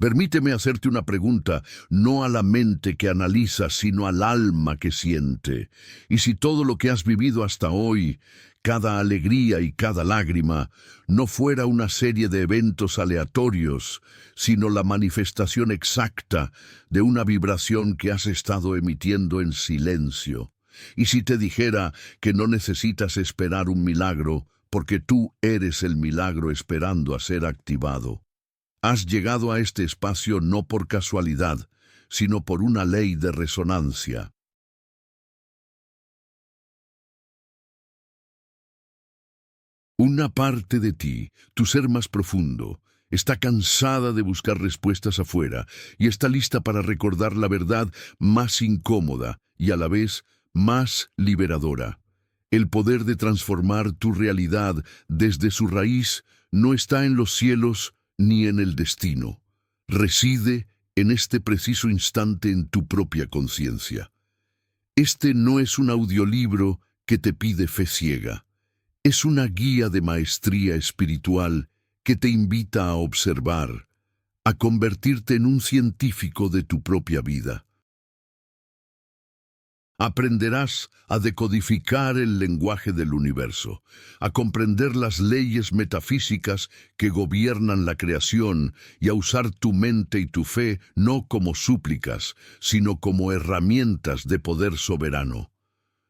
Permíteme hacerte una pregunta, no a la mente que analiza, sino al alma que siente. Y si todo lo que has vivido hasta hoy, cada alegría y cada lágrima, no fuera una serie de eventos aleatorios, sino la manifestación exacta de una vibración que has estado emitiendo en silencio. Y si te dijera que no necesitas esperar un milagro, porque tú eres el milagro esperando a ser activado. Has llegado a este espacio no por casualidad, sino por una ley de resonancia. Una parte de ti, tu ser más profundo, está cansada de buscar respuestas afuera y está lista para recordar la verdad más incómoda y a la vez más liberadora. El poder de transformar tu realidad desde su raíz no está en los cielos ni en el destino. Reside en este preciso instante en tu propia conciencia. Este no es un audiolibro que te pide fe ciega. Es una guía de maestría espiritual que te invita a observar, a convertirte en un científico de tu propia vida. Aprenderás a decodificar el lenguaje del universo, a comprender las leyes metafísicas que gobiernan la creación y a usar tu mente y tu fe no como súplicas, sino como herramientas de poder soberano.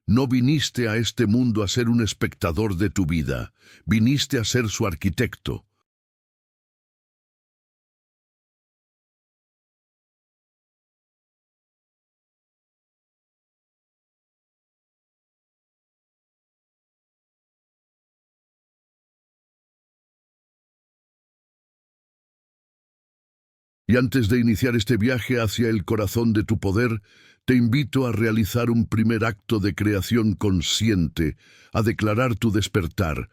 No viniste a este mundo a ser un espectador de tu vida, viniste a ser su arquitecto. Y antes de iniciar este viaje hacia el corazón de tu poder, te invito a realizar un primer acto de creación consciente, a declarar tu despertar.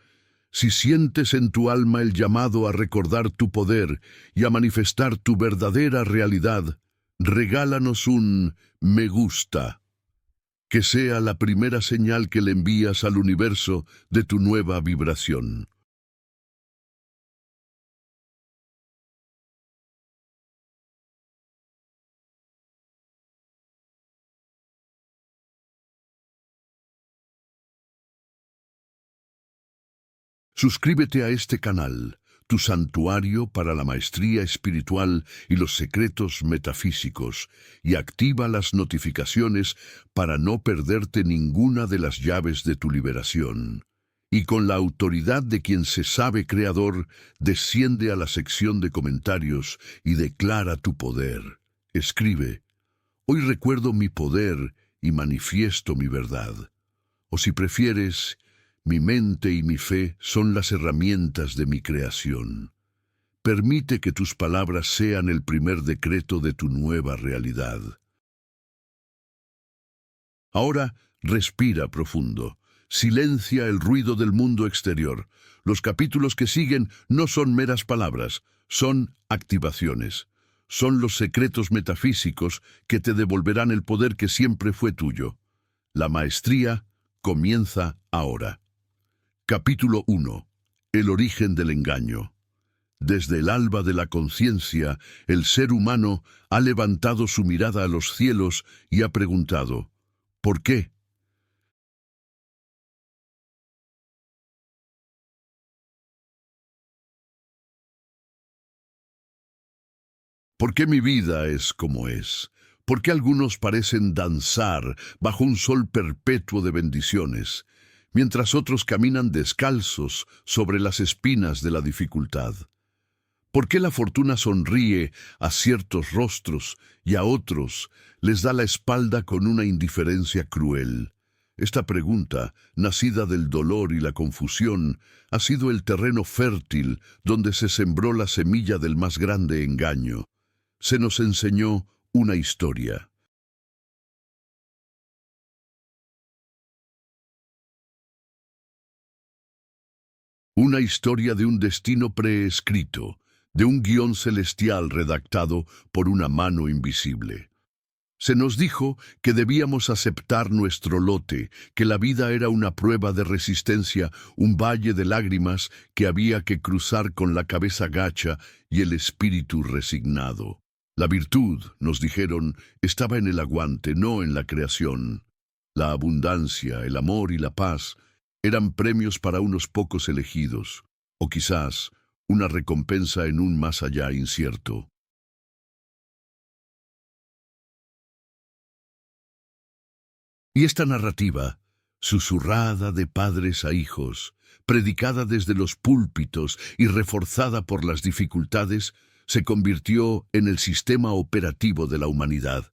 Si sientes en tu alma el llamado a recordar tu poder y a manifestar tu verdadera realidad, regálanos un me gusta. Que sea la primera señal que le envías al universo de tu nueva vibración. Suscríbete a este canal, tu santuario para la maestría espiritual y los secretos metafísicos, y activa las notificaciones para no perderte ninguna de las llaves de tu liberación. Y con la autoridad de quien se sabe creador, desciende a la sección de comentarios y declara tu poder. Escribe: hoy recuerdo mi poder y manifiesto mi verdad. O si prefieres, mi mente y mi fe son las herramientas de mi creación. Permite que tus palabras sean el primer decreto de tu nueva realidad. Ahora, respira profundo. Silencia el ruido del mundo exterior. Los capítulos que siguen no son meras palabras, son activaciones. Son los secretos metafísicos que te devolverán el poder que siempre fue tuyo. La maestría comienza ahora. Capítulo 1. El origen del engaño. Desde el alba de la conciencia, el ser humano ha levantado su mirada a los cielos y ha preguntado: ¿por qué? ¿Por qué mi vida es como es? ¿Por qué algunos parecen danzar bajo un sol perpetuo de bendiciones, mientras otros caminan descalzos sobre las espinas de la dificultad? ¿Por qué la fortuna sonríe a ciertos rostros y a otros les da la espalda con una indiferencia cruel? Esta pregunta, nacida del dolor y la confusión, ha sido el terreno fértil donde se sembró la semilla del más grande engaño. Se nos enseñó una historia. Una historia de un destino preescrito, de un guión celestial redactado por una mano invisible. Se nos dijo que debíamos aceptar nuestro lote, que la vida era una prueba de resistencia, un valle de lágrimas que había que cruzar con la cabeza gacha y el espíritu resignado. La virtud, nos dijeron, estaba en el aguante, no en la creación. La abundancia, el amor y la paz eran premios para unos pocos elegidos, o quizás una recompensa en un más allá incierto. Y esta narrativa, susurrada de padres a hijos, predicada desde los púlpitos y reforzada por las dificultades, se convirtió en el sistema operativo de la humanidad.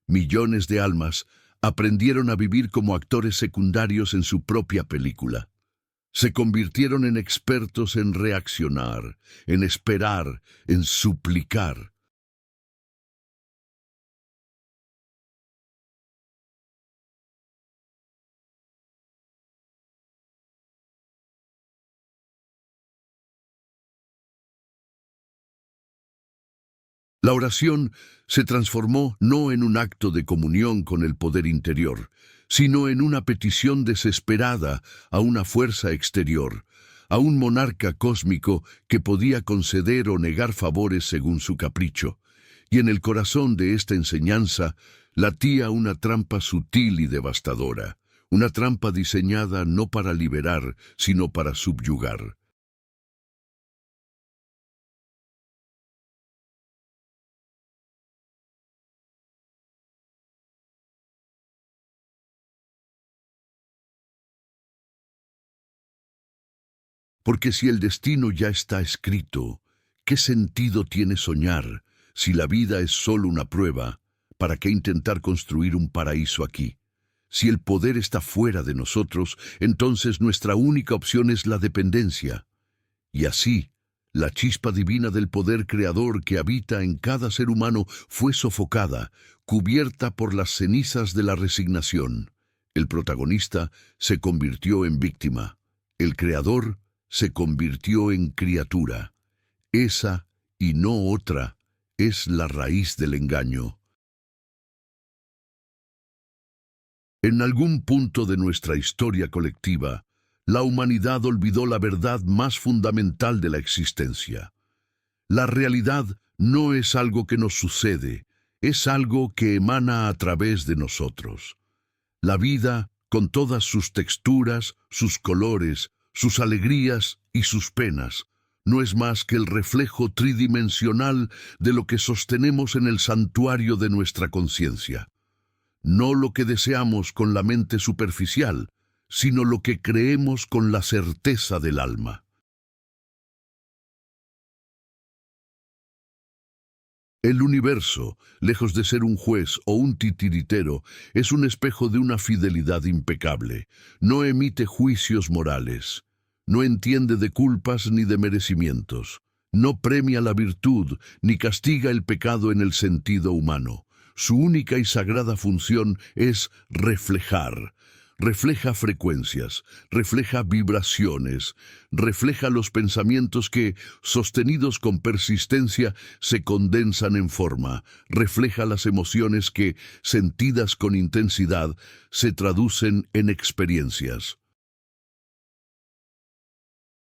Millones de almas aprendieron a vivir como actores secundarios en su propia película. Se convirtieron en expertos en reaccionar, en esperar, en suplicar. La oración se transformó no en un acto de comunión con el poder interior, sino en una petición desesperada a una fuerza exterior, a un monarca cósmico que podía conceder o negar favores según su capricho. Y en el corazón de esta enseñanza latía una trampa sutil y devastadora, una trampa diseñada no para liberar, sino para subyugar. Porque si el destino ya está escrito, ¿qué sentido tiene soñar? Si la vida es solo una prueba, ¿para qué intentar construir un paraíso aquí? Si el poder está fuera de nosotros, entonces nuestra única opción es la dependencia. Y así, la chispa divina del poder creador que habita en cada ser humano fue sofocada, cubierta por las cenizas de la resignación. El protagonista se convirtió en víctima. El creador se convirtió en criatura. Esa, y no otra, es la raíz del engaño. En algún punto de nuestra historia colectiva, la humanidad olvidó la verdad más fundamental de la existencia. La realidad no es algo que nos sucede, es algo que emana a través de nosotros. La vida, con todas sus texturas, sus colores, sus alegrías y sus penas, no es más que el reflejo tridimensional de lo que sostenemos en el santuario de nuestra conciencia. No lo que deseamos con la mente superficial, sino lo que creemos con la certeza del alma. El universo, lejos de ser un juez o un titiritero, es un espejo de una fidelidad impecable. No emite juicios morales. No entiende de culpas ni de merecimientos. No premia la virtud ni castiga el pecado en el sentido humano. Su única y sagrada función es reflejar. Refleja frecuencias, refleja vibraciones, refleja los pensamientos que, sostenidos con persistencia, se condensan en forma, refleja las emociones que, sentidas con intensidad, se traducen en experiencias.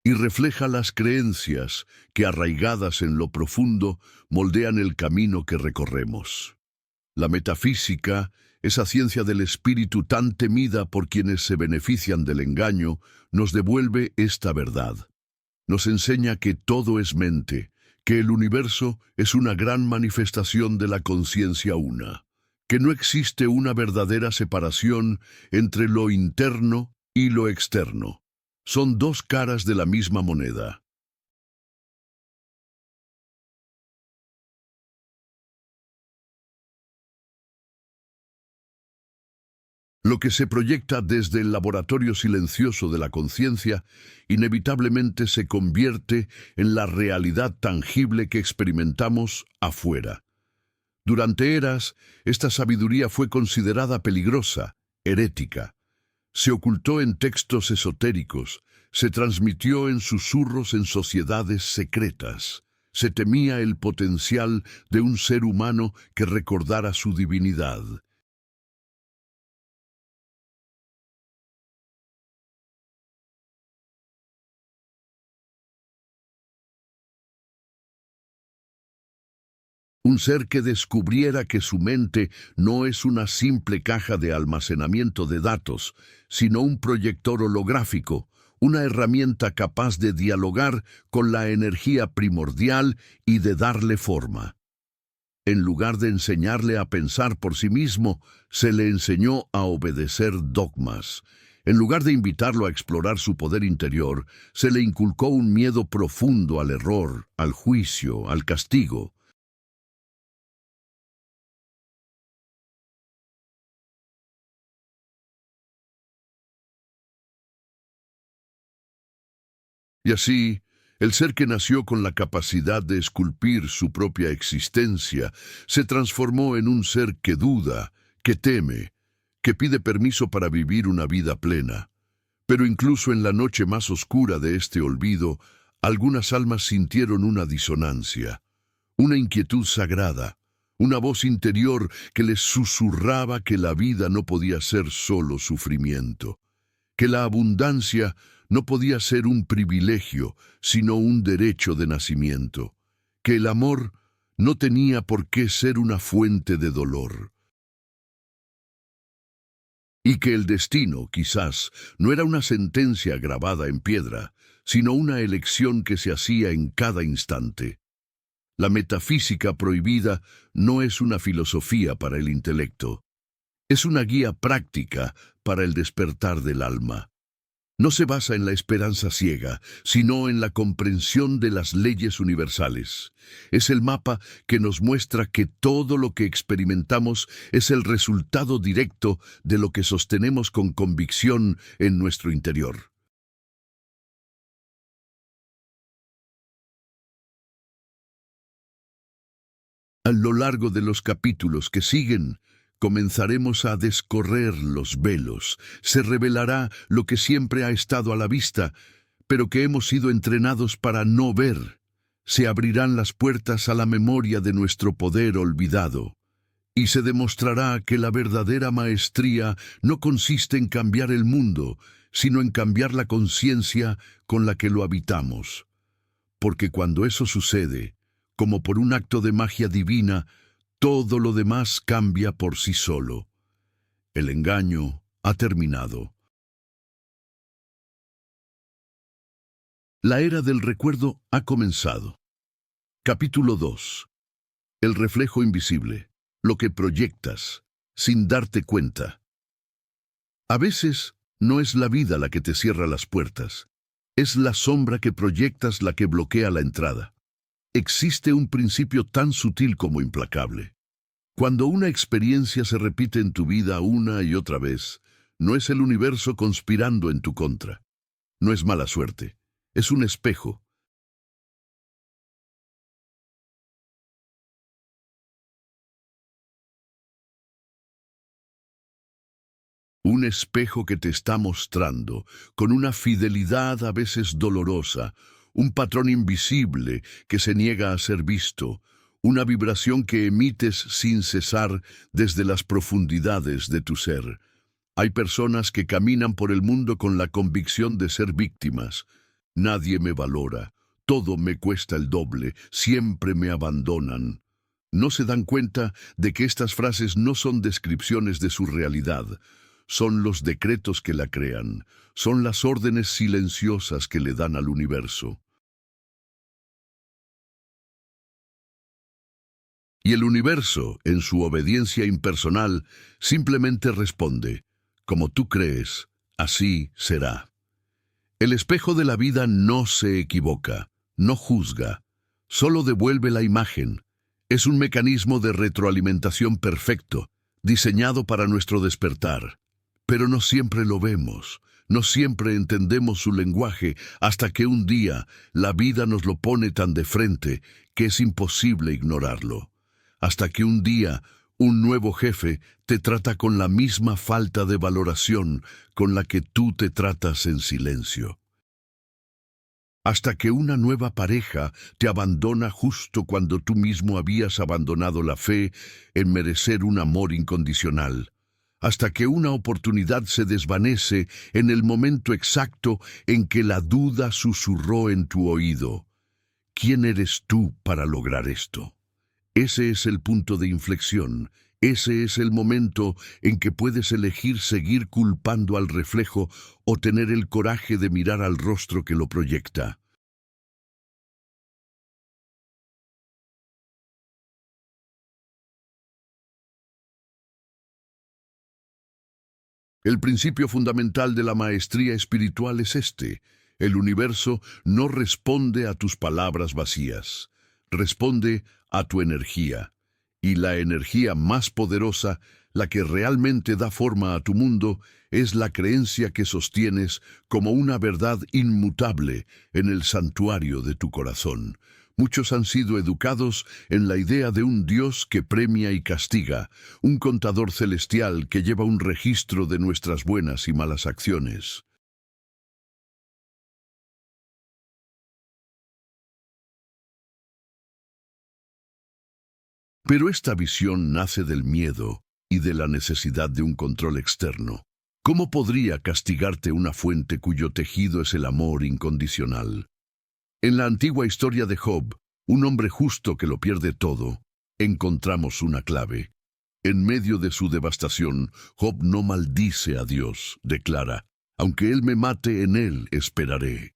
Y refleja las creencias que, arraigadas en lo profundo, moldean el camino que recorremos. La metafísica, esa ciencia del espíritu tan temida por quienes se benefician del engaño, nos devuelve esta verdad. Nos enseña que todo es mente, que el universo es una gran manifestación de la conciencia una, que no existe una verdadera separación entre lo interno y lo externo. Son dos caras de la misma moneda. Lo que se proyecta desde el laboratorio silencioso de la conciencia inevitablemente se convierte en la realidad tangible que experimentamos afuera. Durante eras, esta sabiduría fue considerada peligrosa, herética. Se ocultó en textos esotéricos, se transmitió en susurros en sociedades secretas, Se temía el potencial de un ser humano que recordara su divinidad. Un ser que descubriera que su mente no es una simple caja de almacenamiento de datos, sino un proyector holográfico, una herramienta capaz de dialogar con la energía primordial y de darle forma. En lugar de enseñarle a pensar por sí mismo, se le enseñó a obedecer dogmas. En lugar de invitarlo a explorar su poder interior, se le inculcó un miedo profundo al error, al juicio, al castigo. Y así, el ser que nació con la capacidad de esculpir su propia existencia se transformó en un ser que duda, que teme, que pide permiso para vivir una vida plena. Pero incluso en la noche más oscura de este olvido, algunas almas sintieron una disonancia, una inquietud sagrada, una voz interior que les susurraba que la vida no podía ser solo sufrimiento, que la abundancia no podía ser un privilegio, sino un derecho de nacimiento, que el amor no tenía por qué ser una fuente de dolor, y que el destino, quizás, no era una sentencia grabada en piedra, sino una elección que se hacía en cada instante. La metafísica prohibida no es una filosofía para el intelecto, es una guía práctica para el despertar del alma. No se basa en la esperanza ciega, sino en la comprensión de las leyes universales. Es el mapa que nos muestra que todo lo que experimentamos es el resultado directo de lo que sostenemos con convicción en nuestro interior. A lo largo de los capítulos que siguen, comenzaremos a descorrer los velos. Se revelará lo que siempre ha estado a la vista, pero que hemos sido entrenados para no ver. Se abrirán las puertas a la memoria de nuestro poder olvidado. Y se demostrará que la verdadera maestría no consiste en cambiar el mundo, sino en cambiar la conciencia con la que lo habitamos. Porque cuando eso sucede, como por un acto de magia divina, todo lo demás cambia por sí solo. El engaño ha terminado. La era del recuerdo ha comenzado. Capítulo 2. El reflejo invisible. Lo que proyectas, sin darte cuenta. A veces, no es la vida la que te cierra las puertas. Es la sombra que proyectas la que bloquea la entrada. Existe un principio tan sutil como implacable. Cuando una experiencia se repite en tu vida una y otra vez, no es el universo conspirando en tu contra. No es mala suerte. Es un espejo. Un espejo que te está mostrando, con una fidelidad a veces dolorosa, un patrón invisible que se niega a ser visto, una vibración que emites sin cesar desde las profundidades de tu ser. Hay personas que caminan por el mundo con la convicción de ser víctimas. Nadie me valora, todo me cuesta el doble, siempre me abandonan. No se dan cuenta de que estas frases no son descripciones de su realidad, son los decretos que la crean, son las órdenes silenciosas que le dan al universo. Y el universo, en su obediencia impersonal, simplemente responde, como tú crees, así será. El espejo de la vida no se equivoca, no juzga, solo devuelve la imagen. Es un mecanismo de retroalimentación perfecto, diseñado para nuestro despertar. Pero no siempre lo vemos, no siempre entendemos su lenguaje, hasta que un día la vida nos lo pone tan de frente que es imposible ignorarlo. Hasta que un día un nuevo jefe te trata con la misma falta de valoración con la que tú te tratas en silencio. hasta que una nueva pareja te abandona justo cuando tú mismo habías abandonado la fe en merecer un amor incondicional, hasta que una oportunidad se desvanece en el momento exacto en que la duda susurró en tu oído. ¿Quién eres tú para lograr esto? Ese es el punto de inflexión. Ese es el momento en que puedes elegir seguir culpando al reflejo o tener el coraje de mirar al rostro que lo proyecta. El principio fundamental de la maestría espiritual es este: el universo no responde a tus palabras vacías, responde a tu energía. Y la energía más poderosa, la que realmente da forma a tu mundo, es la creencia que sostienes como una verdad inmutable en el santuario de tu corazón. Muchos han sido educados en la idea de un Dios que premia y castiga, un contador celestial que lleva un registro de nuestras buenas y malas acciones. Pero esta visión nace del miedo y de la necesidad de un control externo. ¿Cómo podría castigarte una fuente cuyo tejido es el amor incondicional? En la antigua historia de Job, un hombre justo que lo pierde todo, encontramos una clave. En medio de su devastación, Job no maldice a Dios, declara: aunque él me mate, en él esperaré.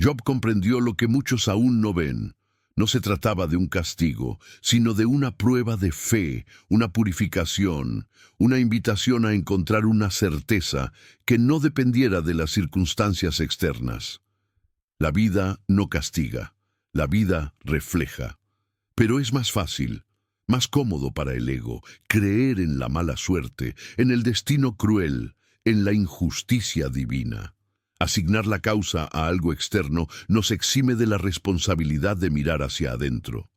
Job comprendió lo que muchos aún no ven. No se trataba de un castigo, sino de una prueba de fe, una purificación, una invitación a encontrar una certeza que no dependiera de las circunstancias externas. La vida no castiga, la vida refleja. Pero es más fácil, más cómodo para el ego, creer en la mala suerte, en el destino cruel, en la injusticia divina. Asignar la causa a algo externo nos exime de la responsabilidad de mirar hacia adentro.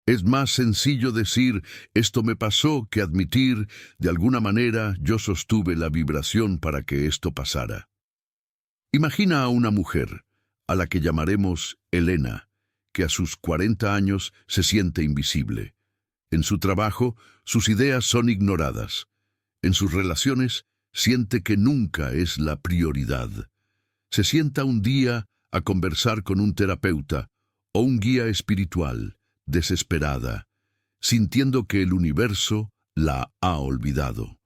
Es más sencillo decir esto me pasó que admitir de alguna manera yo sostuve la vibración para que esto pasara. Imagina a una mujer, a la que llamaremos Elena, que a sus 40 años se siente invisible. En su trabajo, sus ideas son ignoradas. En sus relaciones, siente que nunca es la prioridad. Se sienta un día a conversar con un terapeuta o un guía espiritual, desesperada, sintiendo que el universo la ha olvidado.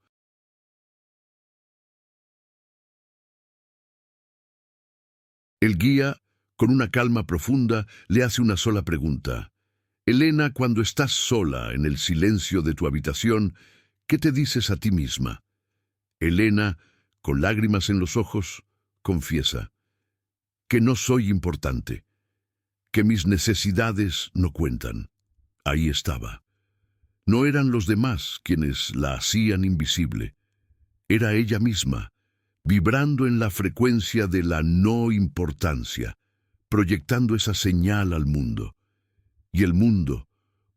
El guía, con una calma profunda, le hace una sola pregunta. Elena, cuando estás sola en el silencio de tu habitación, ¿qué te dices a ti misma? Elena, con lágrimas en los ojos, confiesa que no soy importante, que mis necesidades no cuentan. Ahí estaba. No eran los demás quienes la hacían invisible. Era ella misma, vibrando en la frecuencia de la no importancia, proyectando esa señal al mundo. Y el mundo,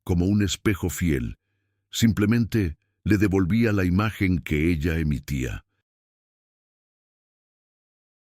como un espejo fiel, simplemente le devolvía la imagen que ella emitía.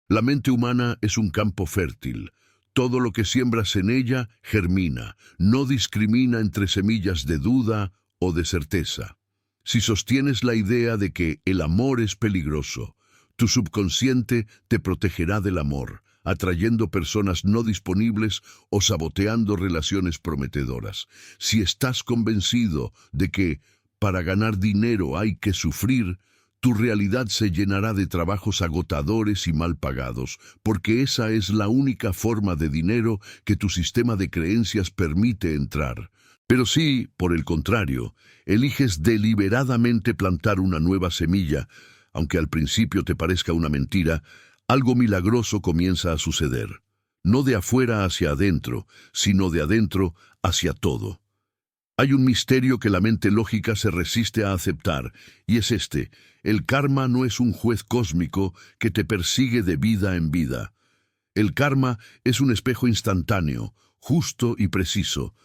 La mente humana es un campo fértil. Todo lo que siembras en ella germina, no discrimina entre semillas de duda o de certeza. Si sostienes la idea de que el amor es peligroso, tu subconsciente te protegerá del amor, atrayendo personas no disponibles o saboteando relaciones prometedoras. Si estás convencido de que para ganar dinero hay que sufrir, tu realidad se llenará de trabajos agotadores y mal pagados, porque esa es la única forma de dinero que tu sistema de creencias permite entrar. Pero si, por el contrario, eliges deliberadamente plantar una nueva semilla, aunque al principio te parezca una mentira, algo milagroso comienza a suceder. No de afuera hacia adentro, sino de adentro hacia todo. Hay un misterio que la mente lógica se resiste a aceptar, y es este: el karma no es un juez cósmico que te persigue de vida en vida. El karma es un espejo instantáneo, justo y preciso.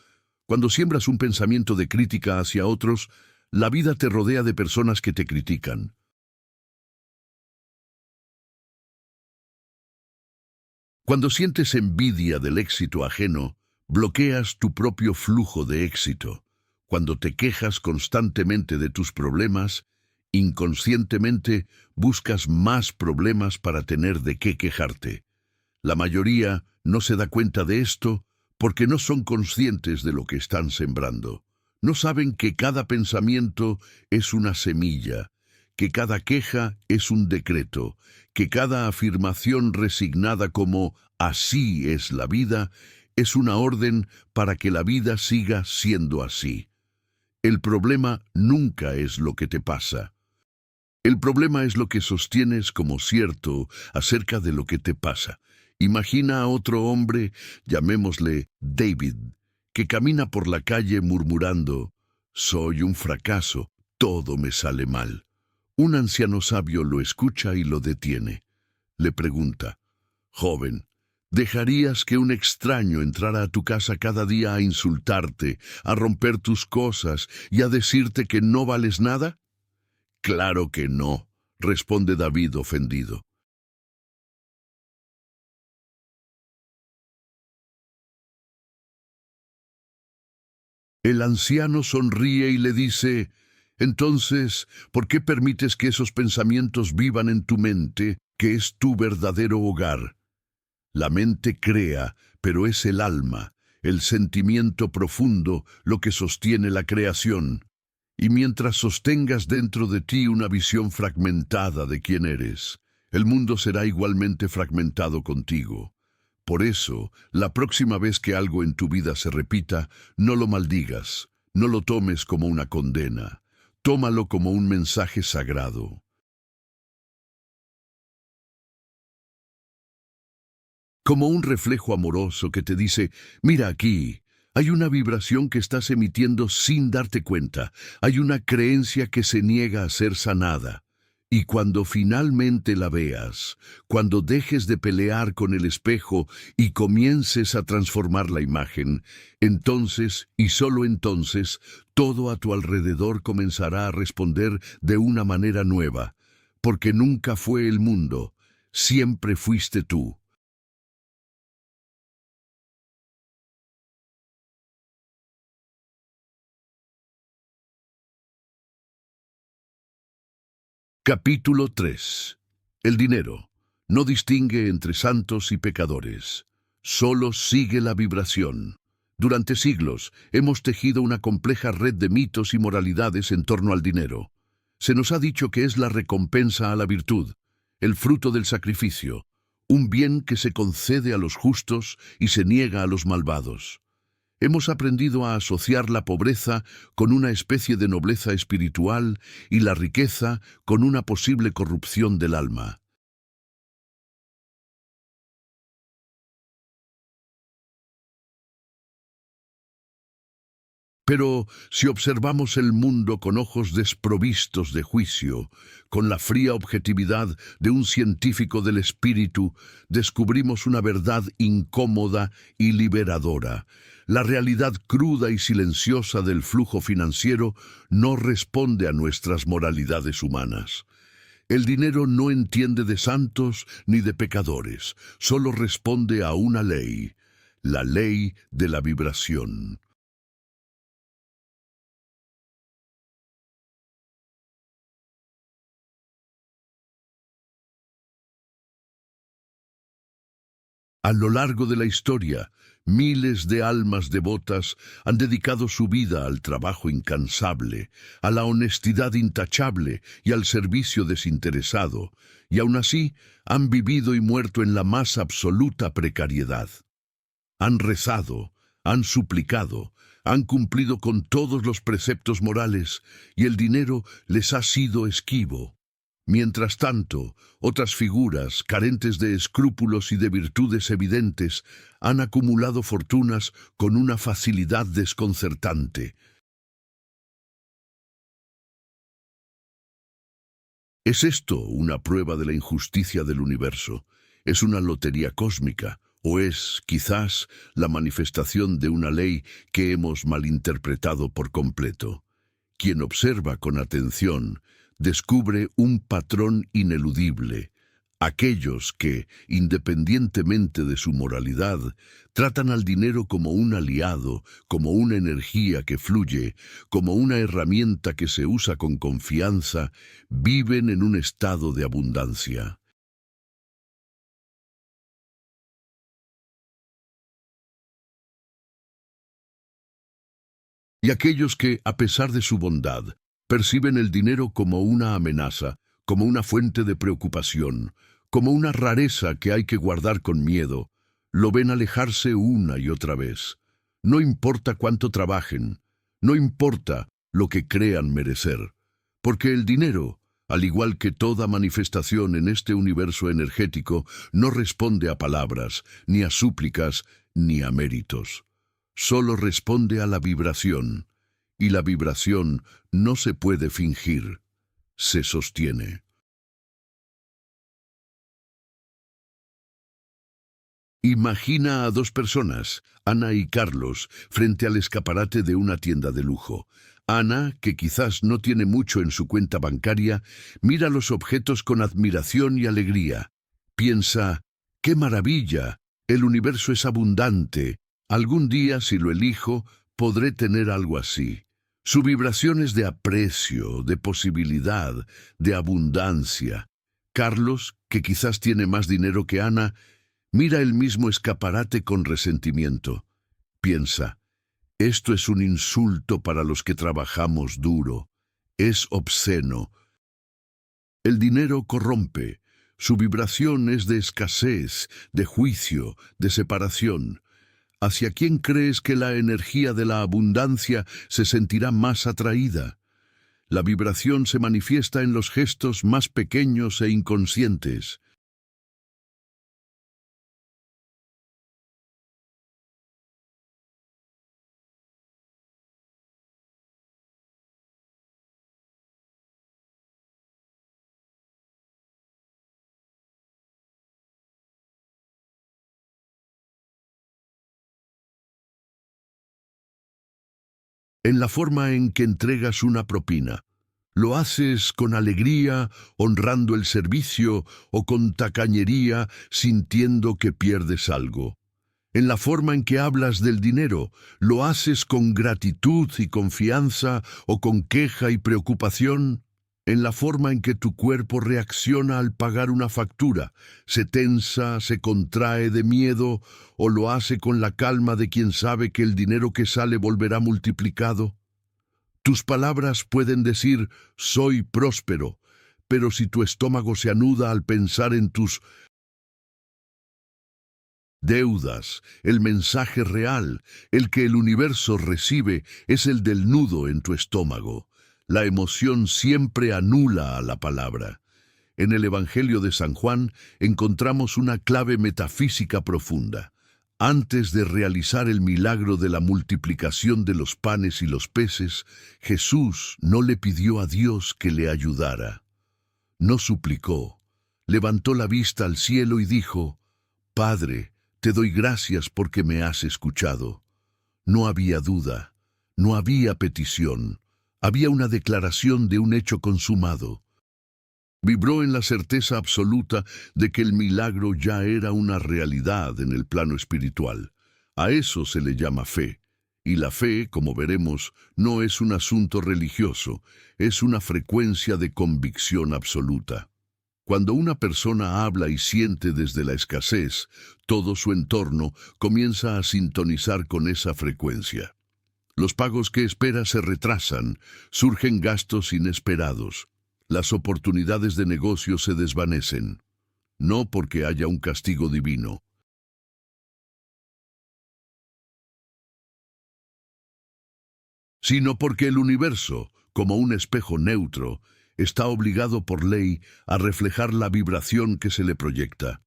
Cuando siembras un pensamiento de crítica hacia otros, la vida te rodea de personas que te critican. Cuando sientes envidia del éxito ajeno, bloqueas tu propio flujo de éxito. Cuando te quejas constantemente de tus problemas, inconscientemente buscas más problemas para tener de qué quejarte. La mayoría no se da cuenta de esto porque no son conscientes de lo que están sembrando. No saben que cada pensamiento es una semilla, que cada queja es un decreto, que cada afirmación resignada como "así es la vida" es una orden para que la vida siga siendo así. El problema nunca es lo que te pasa. El problema es lo que sostienes como cierto acerca de lo que te pasa. Imagina a otro hombre, llamémosle David, que camina por la calle murmurando: "Soy un fracaso, todo me sale mal". Un anciano sabio lo escucha y lo detiene. Le pregunta: "Joven, ¿dejarías que un extraño entrara a tu casa cada día a insultarte, a romper tus cosas y a decirte que no vales nada?". "Claro que no", responde David ofendido. El anciano sonríe y le dice: "Entonces, ¿por qué permites que esos pensamientos vivan en tu mente, que es tu verdadero hogar? La mente crea, pero es el alma, el sentimiento profundo, lo que sostiene la creación. Y mientras sostengas dentro de ti una visión fragmentada de quién eres, el mundo será igualmente fragmentado contigo. Por eso, la próxima vez que algo en tu vida se repita, no lo maldigas, no lo tomes como una condena, tómalo como un mensaje sagrado. Como un reflejo amoroso que te dice: "Mira aquí, hay una vibración que estás emitiendo sin darte cuenta, hay una creencia que se niega a ser sanada". Y cuando finalmente la veas, cuando dejes de pelear con el espejo y comiences a transformar la imagen, entonces, y solo entonces, todo a tu alrededor comenzará a responder de una manera nueva, porque nunca fue el mundo, siempre fuiste tú. Capítulo 3. El dinero no distingue entre santos y pecadores, solo sigue la vibración. Durante siglos hemos tejido una compleja red de mitos y moralidades en torno al dinero. Se nos ha dicho que es la recompensa a la virtud, el fruto del sacrificio, un bien que se concede a los justos y se niega a los malvados. Hemos aprendido a asociar la pobreza con una especie de nobleza espiritual y la riqueza con una posible corrupción del alma. Pero si observamos el mundo con ojos desprovistos de juicio, con la fría objetividad de un científico del espíritu, descubrimos una verdad incómoda y liberadora. La realidad cruda y silenciosa del flujo financiero no responde a nuestras moralidades humanas. El dinero no entiende de santos ni de pecadores, solo responde a una ley, la ley de la vibración. A lo largo de la historia, miles de almas devotas han dedicado su vida al trabajo incansable, a la honestidad intachable y al servicio desinteresado, y aún así han vivido y muerto en la más absoluta precariedad. Han rezado, han suplicado, han cumplido con todos los preceptos morales, y el dinero les ha sido esquivo. Mientras tanto, otras figuras, carentes de escrúpulos y de virtudes evidentes, han acumulado fortunas con una facilidad desconcertante. ¿Es esto una prueba de la injusticia del universo? ¿Es una lotería cósmica? ¿O es, quizás, la manifestación de una ley que hemos malinterpretado por completo? Quien observa con atención descubre un patrón ineludible. Aquellos que, independientemente de su moralidad, tratan al dinero como un aliado, como una energía que fluye, como una herramienta que se usa con confianza, viven en un estado de abundancia. Y aquellos que, a pesar de su bondad, perciben el dinero como una amenaza, como una fuente de preocupación, como una rareza que hay que guardar con miedo, lo ven alejarse una y otra vez. No importa cuánto trabajen, no importa lo que crean merecer, porque el dinero, al igual que toda manifestación en este universo energético, no responde a palabras, ni a súplicas, ni a méritos. Solo responde a la vibración, y la vibración no se puede fingir, se sostiene. Imagina a dos personas, Ana y Carlos, frente al escaparate de una tienda de lujo. Ana, que quizás no tiene mucho en su cuenta bancaria, mira los objetos con admiración y alegría. Piensa, ¡qué maravilla! El universo es abundante. Algún día, si lo elijo, podré tener algo así. Su vibración es de aprecio, de posibilidad, de abundancia. Carlos, que quizás tiene más dinero que Ana, mira el mismo escaparate con resentimiento. Piensa, esto es un insulto para los que trabajamos duro. Es obsceno. El dinero corrompe. Su vibración es de escasez, de juicio, de separación. ¿Hacia quién crees que la energía de la abundancia se sentirá más atraída? La vibración se manifiesta en los gestos más pequeños e inconscientes. En la forma en que entregas una propina. ¿Lo haces con alegría, honrando el servicio, o con tacañería, sintiendo que pierdes algo? En la forma en que hablas del dinero, ¿lo haces con gratitud y confianza, o con queja y preocupación? En la forma en que tu cuerpo reacciona al pagar una factura, ¿se tensa, se contrae de miedo, o lo hace con la calma de quien sabe que el dinero que sale volverá multiplicado? Tus palabras pueden decir, soy próspero, pero si tu estómago se anuda al pensar en tus deudas, el mensaje real, el que el universo recibe, es el del nudo en tu estómago. La emoción siempre anula a la palabra. En el Evangelio de San Juan encontramos una clave metafísica profunda. Antes de realizar el milagro de la multiplicación de los panes y los peces, Jesús no le pidió a Dios que le ayudara. No suplicó. Levantó la vista al cielo y dijo, Padre, te doy gracias porque me has escuchado. No había duda, no había petición, había una declaración de un hecho consumado. Vibró en la certeza absoluta de que el milagro ya era una realidad en el plano espiritual. A eso se le llama fe. Y la fe, como veremos, no es un asunto religioso, es una frecuencia de convicción absoluta. Cuando una persona habla y siente desde la escasez, todo su entorno comienza a sintonizar con esa frecuencia. Los pagos que espera se retrasan, surgen gastos inesperados. Las oportunidades de negocio se desvanecen, no porque haya un castigo divino, sino porque el universo, como un espejo neutro, está obligado por ley a reflejar la vibración que se le proyecta.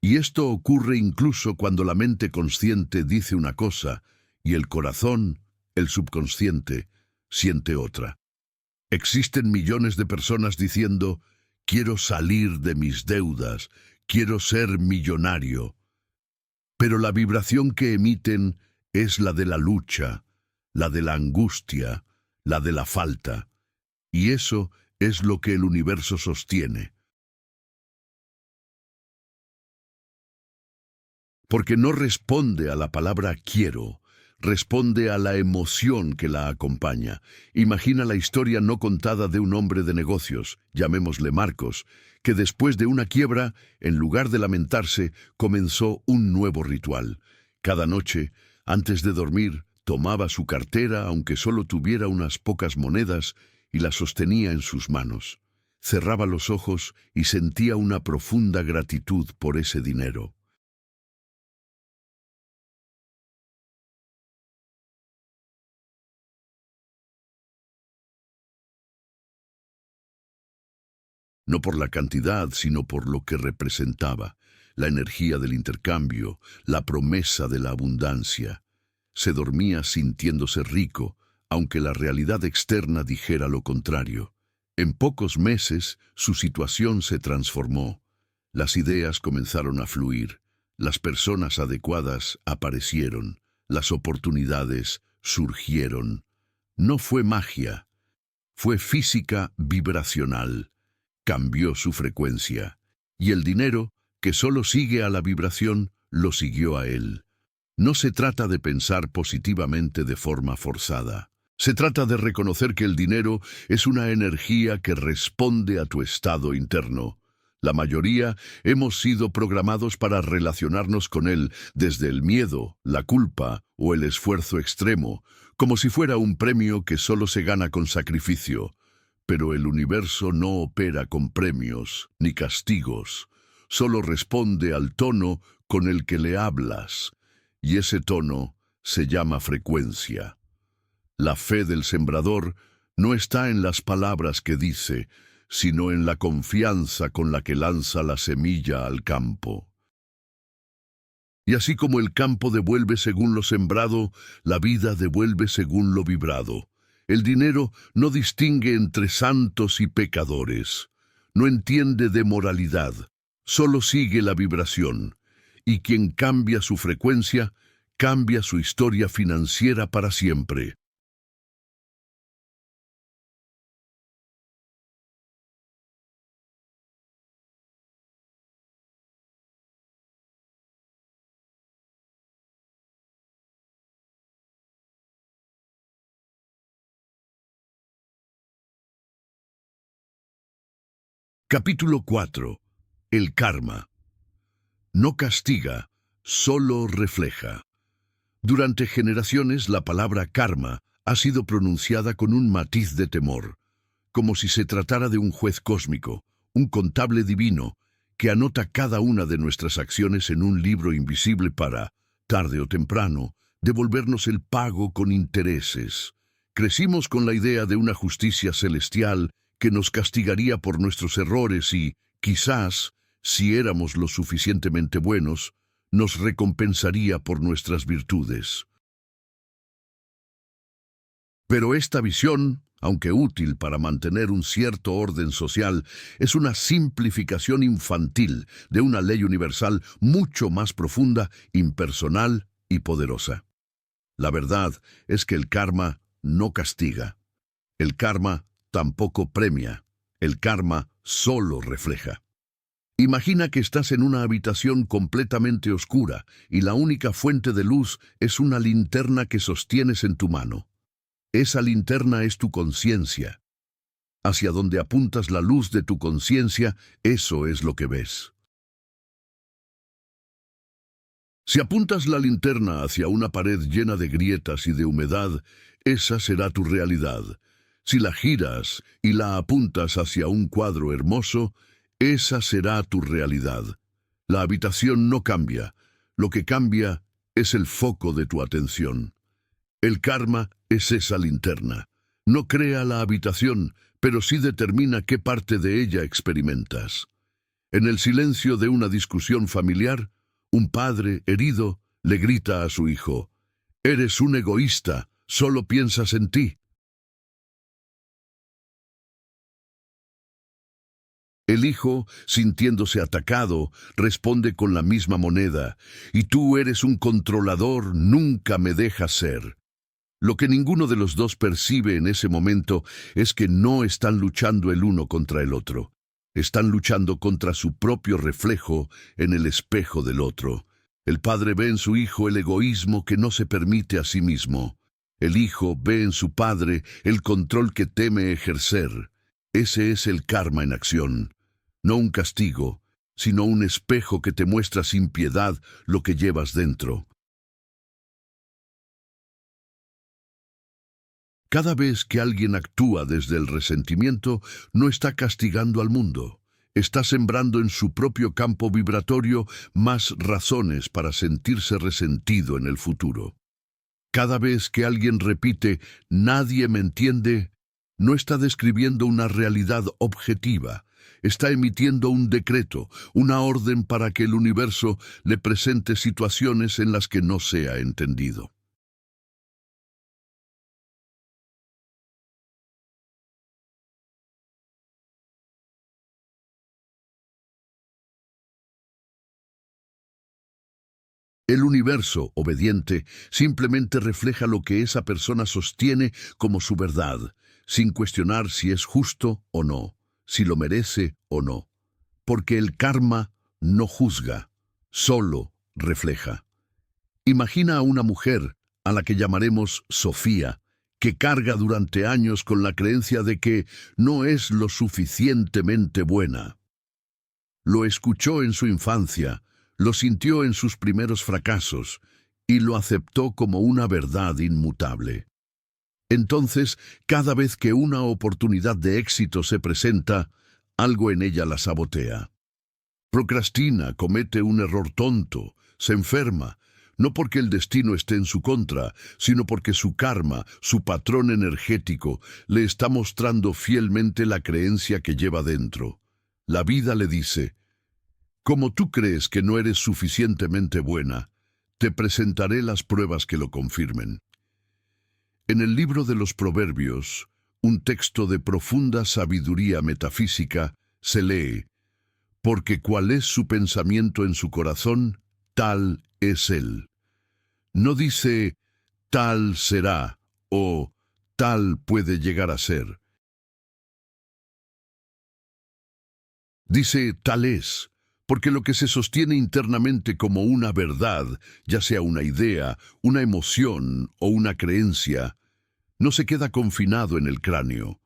Y esto ocurre incluso cuando la mente consciente dice una cosa y el corazón, el subconsciente, siente otra. Existen millones de personas diciendo, quiero salir de mis deudas, quiero ser millonario. Pero la vibración que emiten es la de la lucha, la de la angustia, la de la falta. Y eso es lo que el universo sostiene. Porque no responde a la palabra quiero, responde a la emoción que la acompaña. Imagina la historia no contada de un hombre de negocios, llamémosle Marcos, que después de una quiebra, en lugar de lamentarse, comenzó un nuevo ritual. Cada noche, antes de dormir, tomaba su cartera, aunque solo tuviera unas pocas monedas, y la sostenía en sus manos. Cerraba los ojos y sentía una profunda gratitud por ese dinero. No por la cantidad, sino por lo que representaba, la energía del intercambio, la promesa de la abundancia. Se dormía sintiéndose rico, aunque la realidad externa dijera lo contrario. En pocos meses, su situación se transformó. Las ideas comenzaron a fluir, las personas adecuadas aparecieron, las oportunidades surgieron. No fue magia, fue física vibracional. Cambió su frecuencia, y el dinero, que solo sigue a la vibración, lo siguió a él. No se trata de pensar positivamente de forma forzada. Se trata de reconocer que el dinero es una energía que responde a tu estado interno. La mayoría hemos sido programados para relacionarnos con él desde el miedo, la culpa o el esfuerzo extremo, como si fuera un premio que solo se gana con sacrificio. Pero el universo no opera con premios ni castigos, solo responde al tono con el que le hablas, y ese tono se llama frecuencia. La fe del sembrador no está en las palabras que dice, sino en la confianza con la que lanza la semilla al campo. Y así como el campo devuelve según lo sembrado, la vida devuelve según lo vibrado. El dinero no distingue entre santos y pecadores, no entiende de moralidad, solo sigue la vibración, y quien cambia su frecuencia, cambia su historia financiera para siempre. Capítulo 4. El karma. No castiga, solo refleja. Durante generaciones la palabra karma ha sido pronunciada con un matiz de temor, como si se tratara de un juez cósmico, un contable divino, que anota cada una de nuestras acciones en un libro invisible para, tarde o temprano, devolvernos el pago con intereses. Crecimos con la idea de una justicia celestial que nos castigaría por nuestros errores y, quizás, si éramos lo suficientemente buenos, nos recompensaría por nuestras virtudes. Pero esta visión, aunque útil para mantener un cierto orden social, es una simplificación infantil de una ley universal mucho más profunda, impersonal y poderosa. La verdad es que el karma no castiga. El karma tampoco premia. El karma solo refleja. Imagina que estás en una habitación completamente oscura y la única fuente de luz es una linterna que sostienes en tu mano. Esa linterna es tu conciencia. Hacia donde apuntas la luz de tu conciencia, eso es lo que ves. Si apuntas la linterna hacia una pared llena de grietas y de humedad, esa será tu realidad. Si la giras y la apuntas hacia un cuadro hermoso, esa será tu realidad. La habitación no cambia. Lo que cambia es el foco de tu atención. El karma es esa linterna. No crea la habitación, pero sí determina qué parte de ella experimentas. En el silencio de una discusión familiar, un padre, herido, le grita a su hijo: «Eres un egoísta, solo piensas en ti». El hijo, sintiéndose atacado, responde con la misma moneda, y tú eres un controlador, nunca me dejas ser. Lo que ninguno de los dos percibe en ese momento es que no están luchando el uno contra el otro. Están luchando contra su propio reflejo en el espejo del otro. El padre ve en su hijo el egoísmo que no se permite a sí mismo. El hijo ve en su padre el control que teme ejercer. Ese es el karma en acción. No un castigo, sino un espejo que te muestra sin piedad lo que llevas dentro. Cada vez que alguien actúa desde el resentimiento, no está castigando al mundo. Está sembrando en su propio campo vibratorio más razones para sentirse resentido en el futuro. Cada vez que alguien repite, nadie me entiende, no está describiendo una realidad objetiva. Está emitiendo un decreto, una orden para que el universo le presente situaciones en las que no sea entendido. El universo, obediente, simplemente refleja lo que esa persona sostiene como su verdad, sin cuestionar si es justo o no, si lo merece o no. Porque el karma no juzga, solo refleja. Imagina a una mujer, a la que llamaremos Sofía, que carga durante años con la creencia de que no es lo suficientemente buena. Lo escuchó en su infancia, lo sintió en sus primeros fracasos y lo aceptó como una verdad inmutable. Entonces, cada vez que una oportunidad de éxito se presenta, algo en ella la sabotea. Procrastina, comete un error tonto, se enferma, no porque el destino esté en su contra, sino porque su karma, su patrón energético, le está mostrando fielmente la creencia que lleva dentro. La vida le dice: como tú crees que no eres suficientemente buena, te presentaré las pruebas que lo confirmen. En el libro de los Proverbios, un texto de profunda sabiduría metafísica, se lee: porque cuál es su pensamiento en su corazón, tal es él. No dice tal será o tal puede llegar a ser. Dice tal es, porque lo que se sostiene internamente como una verdad, ya sea una idea, una emoción o una creencia, no se queda confinado en el cráneo.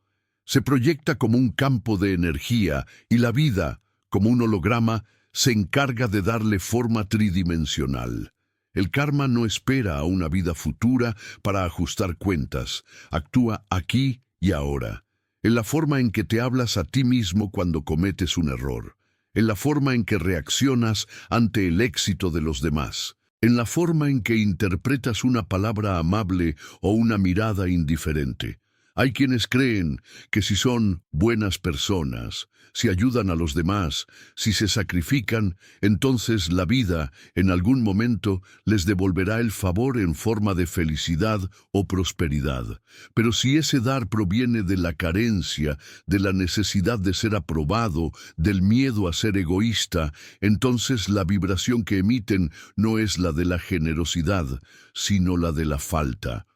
Se proyecta como un campo de energía y la vida, como un holograma, se encarga de darle forma tridimensional. El karma no espera a una vida futura para ajustar cuentas, actúa aquí y ahora, en la forma en que te hablas a ti mismo cuando cometes un error, en la forma en que reaccionas ante el éxito de los demás, en la forma en que interpretas una palabra amable o una mirada indiferente. Hay quienes creen que si son buenas personas, si ayudan a los demás, si se sacrifican, entonces la vida, en algún momento, les devolverá el favor en forma de felicidad o prosperidad. Pero si ese dar proviene de la carencia, de la necesidad de ser aprobado, del miedo a ser egoísta, entonces la vibración que emiten no es la de la generosidad, sino la de la falta.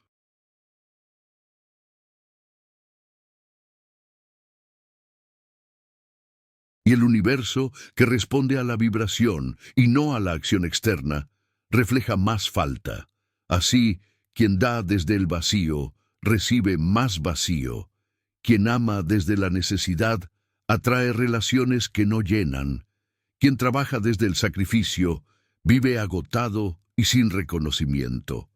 Y el universo, que responde a la vibración y no a la acción externa, refleja más falta. Así, quien da desde el vacío, recibe más vacío. Quien ama desde la necesidad, atrae relaciones que no llenan. Quien trabaja desde el sacrificio, vive agotado y sin reconocimiento.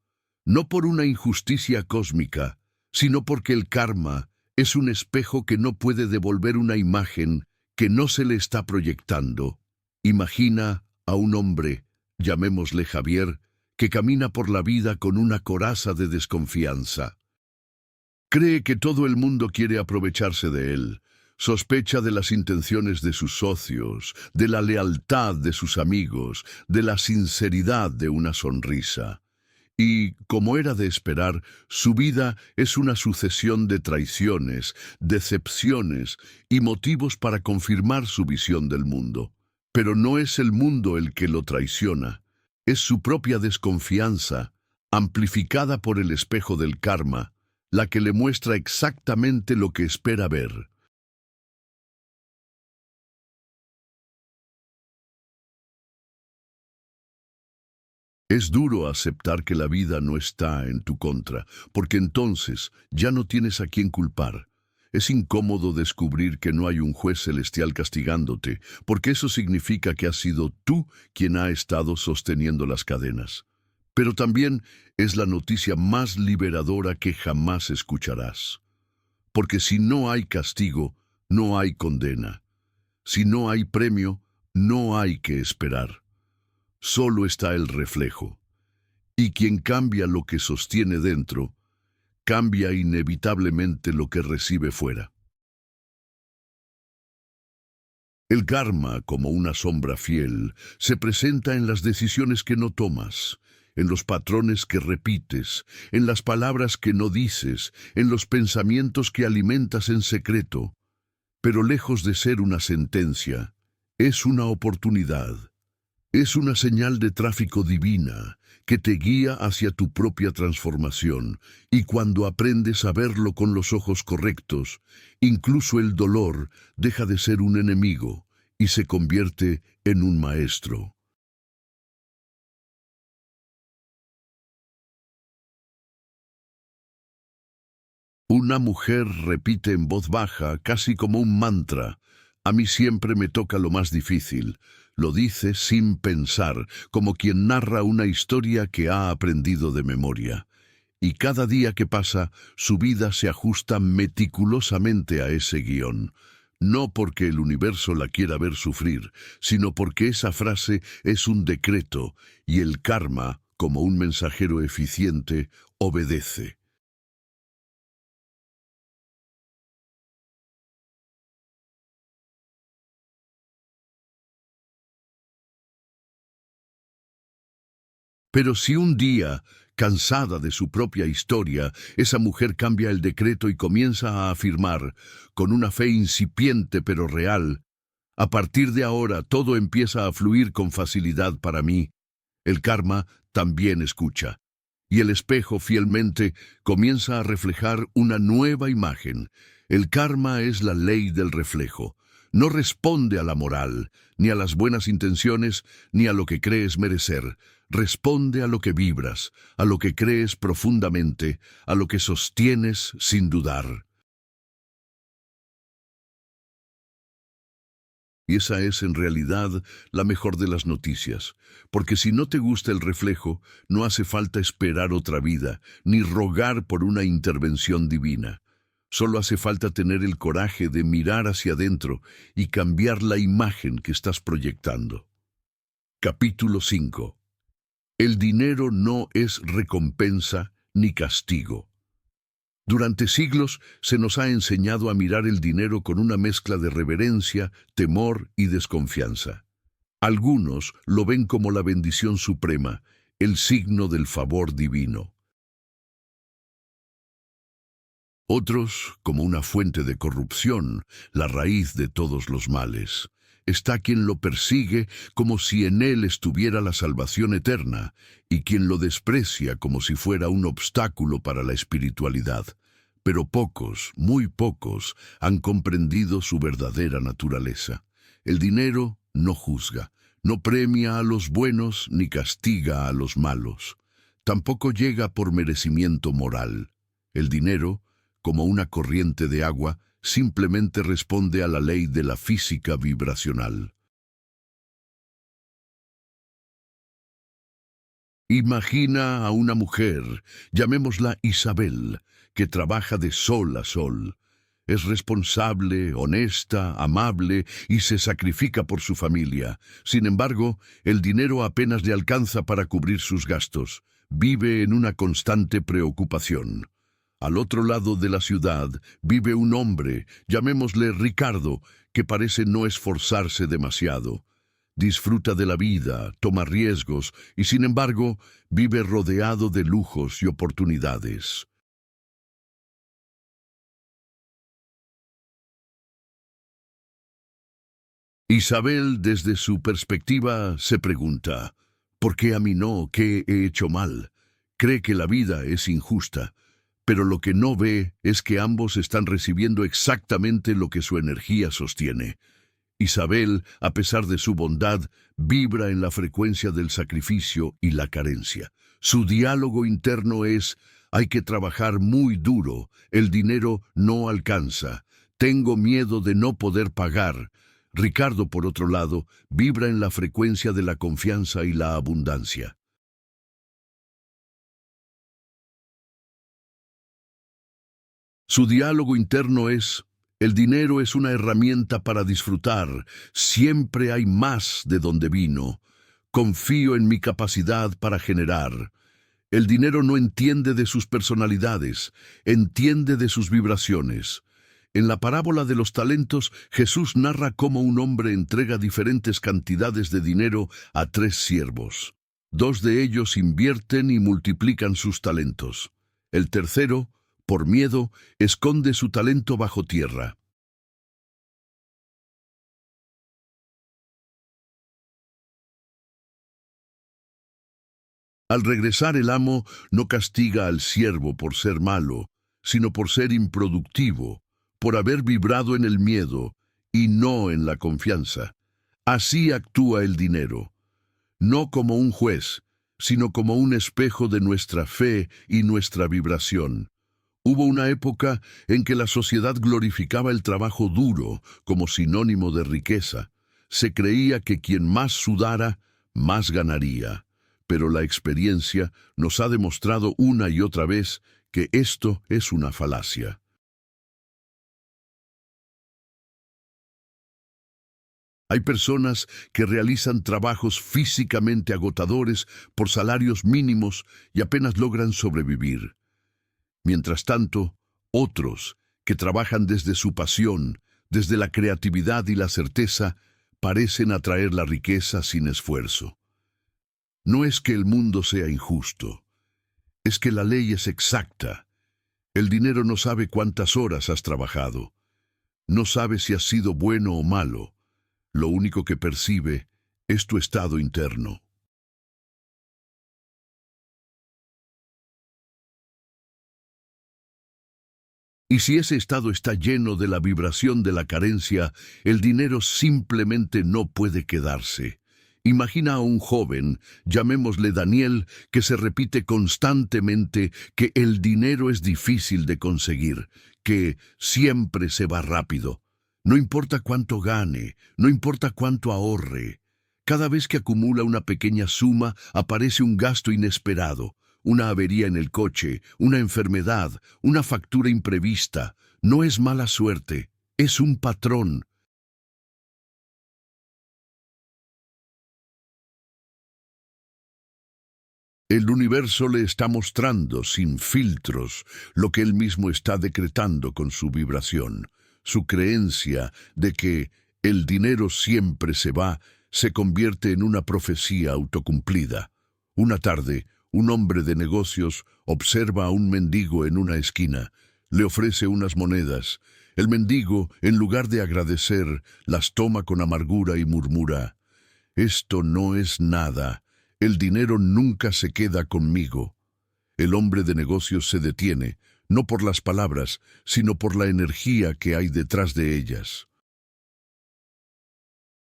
No por una injusticia cósmica, sino porque el karma es un espejo que no puede devolver una imagen que no se le está proyectando. Imagina a un hombre, llamémosle Javier, que camina por la vida con una coraza de desconfianza. Cree que todo el mundo quiere aprovecharse de él. Sospecha de las intenciones de sus socios, de la lealtad de sus amigos, de la sinceridad de una sonrisa. Y, como era de esperar, su vida es una sucesión de traiciones, decepciones y motivos para confirmar su visión del mundo. Pero no es el mundo el que lo traiciona, es su propia desconfianza, amplificada por el espejo del karma, la que le muestra exactamente lo que espera ver. Es duro aceptar que la vida no está en tu contra, porque entonces ya no tienes a quién culpar. Es incómodo descubrir que no hay un juez celestial castigándote, porque eso significa que has sido tú quien ha estado sosteniendo las cadenas. Pero también es la noticia más liberadora que jamás escucharás. Porque si no hay castigo, no hay condena. Si no hay premio, no hay que esperar. Solo está el reflejo. Y quien cambia lo que sostiene dentro, cambia inevitablemente lo que recibe fuera. El karma, como una sombra fiel, se presenta en las decisiones que no tomas, en los patrones que repites, en las palabras que no dices, en los pensamientos que alimentas en secreto. Pero lejos de ser una sentencia, es una oportunidad. Es una señal de tráfico divina que te guía hacia tu propia transformación, y cuando aprendes a verlo con los ojos correctos, incluso el dolor deja de ser un enemigo y se convierte en un maestro. Una mujer repite en voz baja, casi como un mantra: a mí siempre me toca lo más difícil. Lo dice sin pensar, como quien narra una historia que ha aprendido de memoria. Y cada día que pasa, su vida se ajusta meticulosamente a ese guión. No porque el universo la quiera ver sufrir, sino porque esa frase es un decreto y el karma, como un mensajero eficiente, obedece. Pero si un día, cansada de su propia historia, esa mujer cambia el decreto y comienza a afirmar, con una fe incipiente pero real: a partir de ahora todo empieza a fluir con facilidad para mí, el karma también escucha. Y el espejo fielmente comienza a reflejar una nueva imagen. El karma es la ley del reflejo. No responde a la moral, ni a las buenas intenciones, ni a lo que crees merecer. Responde a lo que vibras, a lo que crees profundamente, a lo que sostienes sin dudar. Y esa es en realidad la mejor de las noticias, porque si no te gusta el reflejo, no hace falta esperar otra vida, ni rogar por una intervención divina. Solo hace falta tener el coraje de mirar hacia adentro y cambiar la imagen que estás proyectando. Capítulo 5. El dinero no es recompensa ni castigo. Durante siglos se nos ha enseñado a mirar el dinero con una mezcla de reverencia, temor y desconfianza. Algunos lo ven como la bendición suprema, el signo del favor divino. Otros como una fuente de corrupción, la raíz de todos los males. Está quien lo persigue como si en él estuviera la salvación eterna, y quien lo desprecia como si fuera un obstáculo para la espiritualidad. Pero pocos, muy pocos, han comprendido su verdadera naturaleza. El dinero no juzga, no premia a los buenos ni castiga a los malos. Tampoco llega por merecimiento moral. El dinero, como una corriente de agua, simplemente responde a la ley de la física vibracional. Imagina a una mujer, llamémosla Isabel, que trabaja de sol a sol. Es responsable, honesta, amable y se sacrifica por su familia. Sin embargo, el dinero apenas le alcanza para cubrir sus gastos. Vive en una constante preocupación. Al otro lado de la ciudad vive un hombre, llamémosle Ricardo, que parece no esforzarse demasiado. disfruta de la vida, toma riesgos y sin embargo vive rodeado de lujos y oportunidades. Isabel, desde su perspectiva, se pregunta, ¿por qué a mí no? ¿Qué he hecho mal? Cree que la vida es injusta, pero lo que no ve es que ambos están recibiendo exactamente lo que su energía sostiene. Isabel, a pesar de su bondad, vibra en la frecuencia del sacrificio y la carencia. Su diálogo interno es, hay que trabajar muy duro, el dinero no alcanza, tengo miedo de no poder pagar. Ricardo, por otro lado, vibra en la frecuencia de la confianza y la abundancia. Su diálogo interno es, el dinero es una herramienta para disfrutar, siempre hay más de donde vino. Confío en mi capacidad para generar. El dinero no entiende de sus personalidades, entiende de sus vibraciones. En la parábola de los talentos, Jesús narra cómo un hombre entrega diferentes cantidades de dinero a 3 siervos. 2 de ellos invierten y multiplican sus talentos. El tercero, por miedo, esconde su talento bajo tierra. Al regresar el amo no castiga al siervo por ser malo, sino por ser improductivo, por haber vibrado en el miedo y no en la confianza. Así actúa el dinero, no como un juez, sino como un espejo de nuestra fe y nuestra vibración. Hubo una época en que la sociedad glorificaba el trabajo duro como sinónimo de riqueza. Se creía que quien más sudara, más ganaría. Pero la experiencia nos ha demostrado una y otra vez que esto es una falacia. Hay personas que realizan trabajos físicamente agotadores por salarios mínimos y apenas logran sobrevivir. Mientras tanto, otros, que trabajan desde su pasión, desde la creatividad y la certeza, parecen atraer la riqueza sin esfuerzo. No es que el mundo sea injusto, es que la ley es exacta. El dinero no sabe cuántas horas has trabajado, no sabe si has sido bueno o malo, lo único que percibe es tu estado interno. Y si ese estado está lleno de la vibración de la carencia, el dinero simplemente no puede quedarse. Imagina a un joven, llamémosle Daniel, que se repite constantemente que el dinero es difícil de conseguir, que siempre se va rápido. No importa cuánto gane, no importa cuánto ahorre. Cada vez que acumula una pequeña suma, aparece un gasto inesperado, una avería en el coche, una enfermedad, una factura imprevista. No es mala suerte, es un patrón. El universo le está mostrando, sin filtros, lo que él mismo está decretando con su vibración. Su creencia de que el dinero siempre se va se convierte en una profecía autocumplida. Una tarde, un hombre de negocios observa a un mendigo en una esquina. Le ofrece unas monedas. El mendigo, en lugar de agradecer, las toma con amargura y murmura: «Esto no es nada. El dinero nunca se queda conmigo». El hombre de negocios se detiene, no por las palabras, sino por la energía que hay detrás de ellas.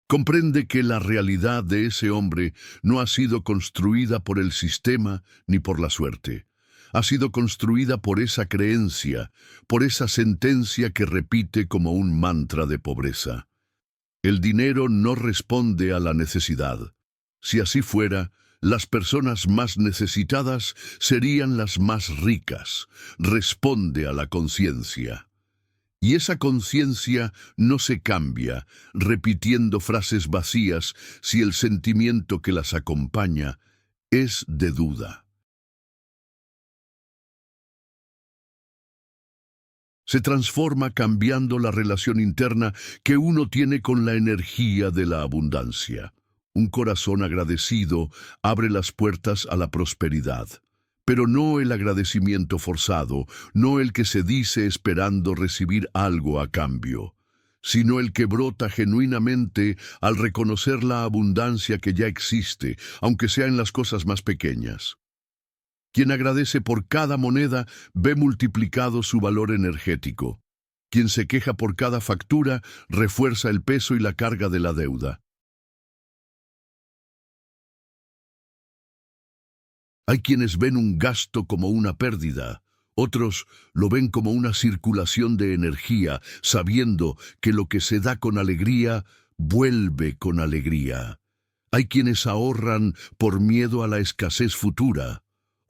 Comprende que la realidad de ese hombre no ha sido construida por el sistema ni por la suerte. Ha sido construida por esa creencia, por esa sentencia que repite como un mantra de pobreza. El dinero no responde a la necesidad. Si así fuera, las personas más necesitadas serían las más ricas. Responde a la conciencia. Y esa conciencia no se cambia repitiendo frases vacías si el sentimiento que las acompaña es de duda. Se transforma cambiando la relación interna que uno tiene con la energía de la abundancia. Un corazón agradecido abre las puertas a la prosperidad. Pero no el agradecimiento forzado, no el que se dice esperando recibir algo a cambio, sino el que brota genuinamente al reconocer la abundancia que ya existe, aunque sea en las cosas más pequeñas. Quien agradece por cada moneda ve multiplicado su valor energético. Quien se queja por cada factura refuerza el peso y la carga de la deuda. Hay quienes ven un gasto como una pérdida, otros lo ven como una circulación de energía, sabiendo que lo que se da con alegría, vuelve con alegría. Hay quienes ahorran por miedo a la escasez futura,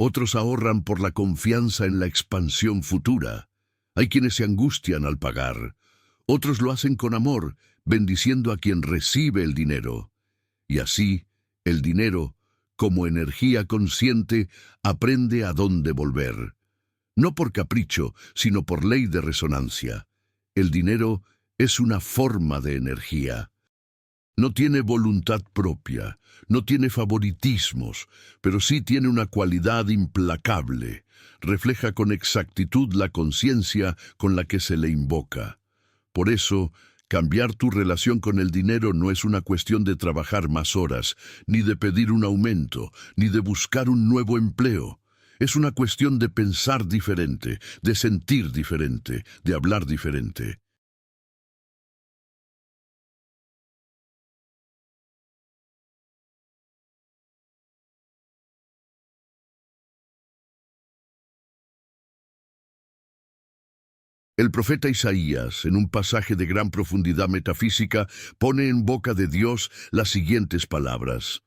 otros ahorran por la confianza en la expansión futura. Hay quienes se angustian al pagar, otros lo hacen con amor, bendiciendo a quien recibe el dinero. Y así, el dinero, como energía consciente, aprende a dónde volver. No por capricho, sino por ley de resonancia. El dinero es una forma de energía. No tiene voluntad propia, no tiene favoritismos, pero sí tiene una cualidad implacable. Refleja con exactitud la conciencia con la que se le invoca. Por eso, cambiar tu relación con el dinero no es una cuestión de trabajar más horas, ni de pedir un aumento, ni de buscar un nuevo empleo. Es una cuestión de pensar diferente, de sentir diferente, de hablar diferente. El profeta Isaías, en un pasaje de gran profundidad metafísica, pone en boca de Dios las siguientes palabras.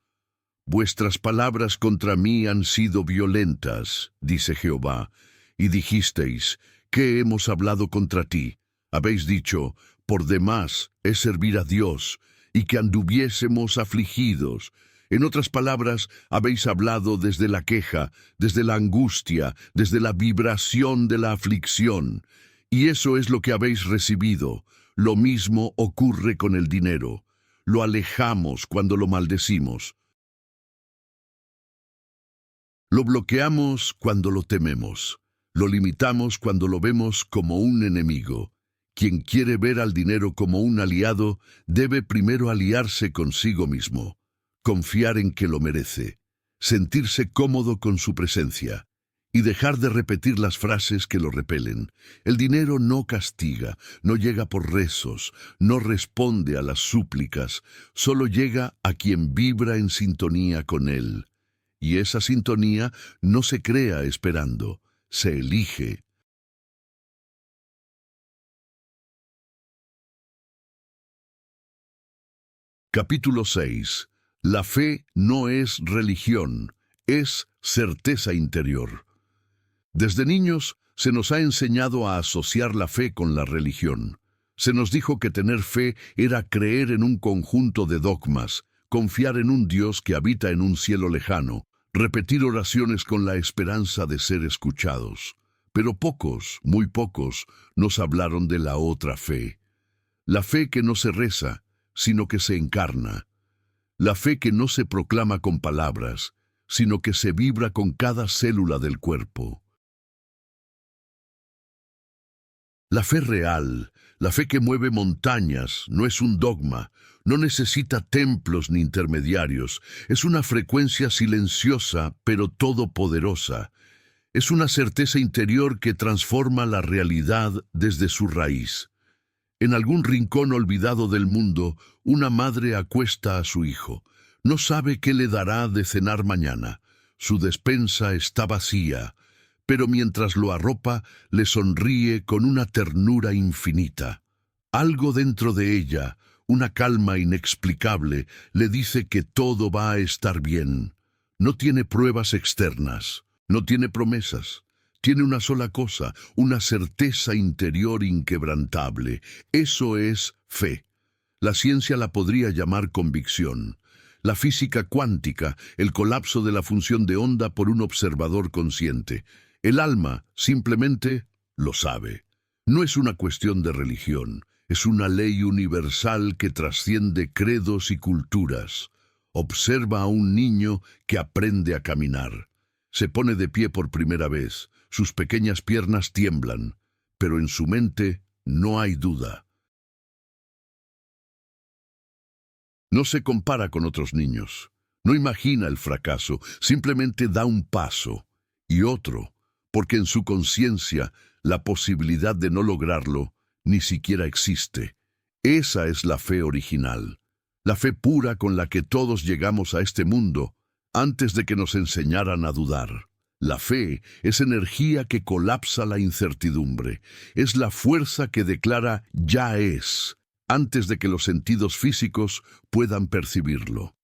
Vuestras palabras contra mí han sido violentas, dice Jehová, y dijisteis, ¿qué hemos hablado contra ti? Habéis dicho, por demás es servir a Dios, y que anduviésemos afligidos. En otras palabras, habéis hablado desde la queja, desde la angustia, desde la vibración de la aflicción. Y eso es lo que habéis recibido. Lo mismo ocurre con el dinero. Lo alejamos cuando lo maldecimos. Lo bloqueamos cuando lo tememos. Lo limitamos cuando lo vemos como un enemigo. Quien quiere ver al dinero como un aliado, debe primero aliarse consigo mismo, confiar en que lo merece, sentirse cómodo con su presencia y dejar de repetir las frases que lo repelen. El dinero no castiga, no llega por rezos, no responde a las súplicas, solo llega a quien vibra en sintonía con él. Y esa sintonía no se crea esperando, se elige. Capítulo 6. La fe no es religión, es certeza interior. Desde niños se nos ha enseñado a asociar la fe con la religión. Se nos dijo que tener fe era creer en un conjunto de dogmas, confiar en un Dios que habita en un cielo lejano, repetir oraciones con la esperanza de ser escuchados. Pero pocos, muy pocos, nos hablaron de la otra fe. La fe que no se reza, sino que se encarna. La fe que no se proclama con palabras, sino que se vibra con cada célula del cuerpo. La fe real, la fe que mueve montañas, no es un dogma, no necesita templos ni intermediarios, es una frecuencia silenciosa pero todopoderosa. Es una certeza interior que transforma la realidad desde su raíz. En algún rincón olvidado del mundo, una madre acuesta a su hijo. No sabe qué le dará de cenar mañana. Su despensa está vacía, pero mientras lo arropa, le sonríe con una ternura infinita. Algo dentro de ella, una calma inexplicable, le dice que todo va a estar bien. No tiene pruebas externas, no tiene promesas. Tiene una sola cosa, una certeza interior inquebrantable. Eso es fe. La ciencia la podría llamar convicción. La física cuántica, el colapso de la función de onda por un observador consciente. El alma simplemente lo sabe. No es una cuestión de religión, es una ley universal que trasciende credos y culturas. Observa a un niño que aprende a caminar. Se pone de pie por primera vez. Sus pequeñas piernas tiemblan, pero en su mente no hay duda. No se compara con otros niños. No imagina el fracaso, simplemente da un paso y otro, porque en su conciencia la posibilidad de no lograrlo ni siquiera existe. Esa es la fe original, la fe pura con la que todos llegamos a este mundo antes de que nos enseñaran a dudar. La fe es energía que colapsa la incertidumbre, es la fuerza que declara ya es, antes de que los sentidos físicos puedan percibirlo.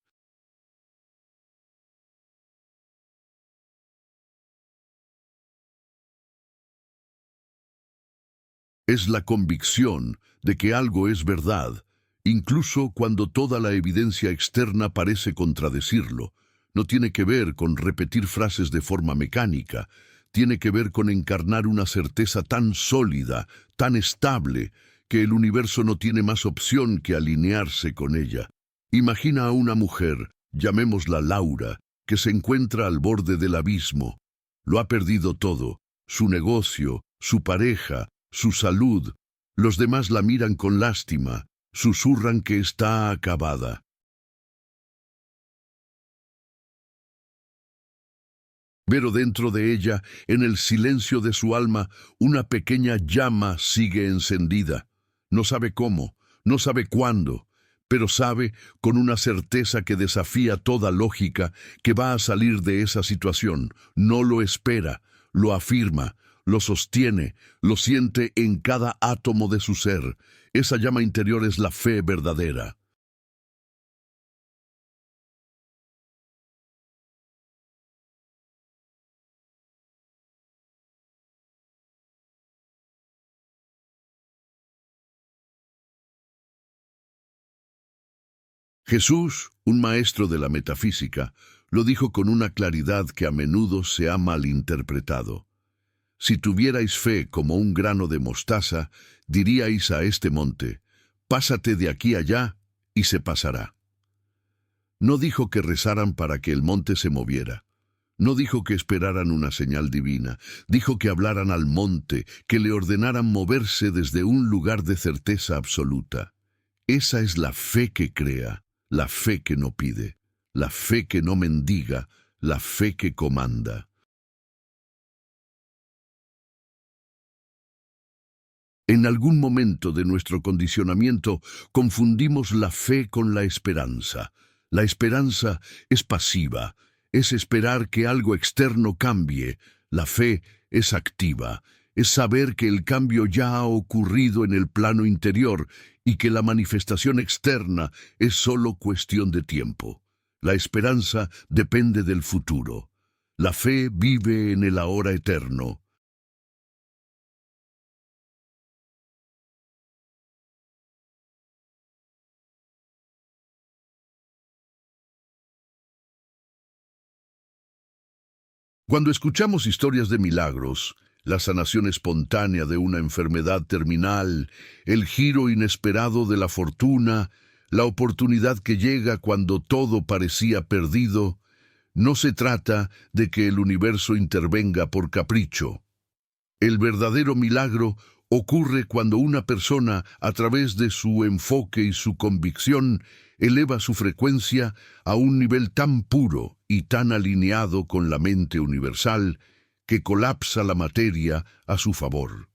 Es la convicción de que algo es verdad, incluso cuando toda la evidencia externa parece contradecirlo. No tiene que ver con repetir frases de forma mecánica, tiene que ver con encarnar una certeza tan sólida, tan estable, que el universo no tiene más opción que alinearse con ella. Imagina a una mujer, llamémosla Laura, que se encuentra al borde del abismo. Lo ha perdido todo, su negocio, su pareja, su salud. Los demás la miran con lástima, susurran que está acabada. Pero dentro de ella, en el silencio de su alma, una pequeña llama sigue encendida. No sabe cómo, no sabe cuándo, pero sabe, con una certeza que desafía toda lógica, que va a salir de esa situación. No lo espera, lo afirma, lo sostiene, lo siente en cada átomo de su ser. Esa llama interior es la fe verdadera. Jesús, un maestro de la metafísica, lo dijo con una claridad que a menudo se ha malinterpretado. Si tuvierais fe como un grano de mostaza, diríais a este monte, pásate de aquí allá, y se pasará. No dijo que rezaran para que el monte se moviera. No dijo que esperaran una señal divina. Dijo que hablaran al monte, que le ordenaran moverse desde un lugar de certeza absoluta. Esa es la fe que crea, la fe que no pide, la fe que no mendiga, la fe que comanda. En algún momento de nuestro condicionamiento confundimos la fe con la esperanza. La esperanza es pasiva, es esperar que algo externo cambie. La fe es activa, es saber que el cambio ya ha ocurrido en el plano interior y que la manifestación externa es solo cuestión de tiempo. La esperanza depende del futuro. La fe vive en el ahora eterno. Cuando escuchamos historias de milagros, la sanación espontánea de una enfermedad terminal, el giro inesperado de la fortuna, la oportunidad que llega cuando todo parecía perdido, no se trata de que el universo intervenga por capricho. El verdadero milagro ocurre cuando una persona, a través de su enfoque y su convicción, eleva su frecuencia a un nivel tan puro y tan alineado con la mente universal que colapsa la materia a su favor.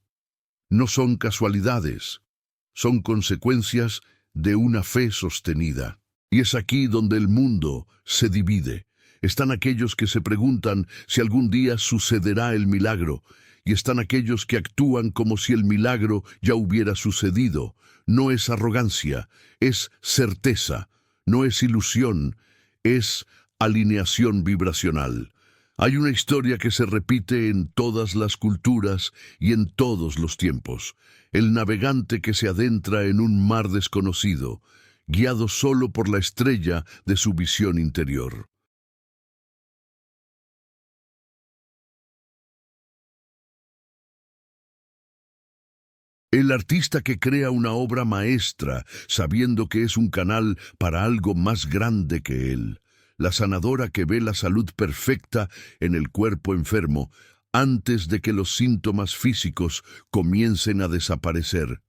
No son casualidades, son consecuencias de una fe sostenida. Y es aquí donde el mundo se divide. Están aquellos que se preguntan si algún día sucederá el milagro, y están aquellos que actúan como si el milagro ya hubiera sucedido. No es arrogancia, es certeza, no es ilusión, es alineación vibracional. Hay una historia que se repite en todas las culturas y en todos los tiempos. El navegante que se adentra en un mar desconocido, guiado solo por la estrella de su visión interior. El artista que crea una obra maestra, sabiendo que es un canal para algo más grande que él. La sanadora que ve la salud perfecta en el cuerpo enfermo, antes de que los síntomas físicos comiencen a desaparecer.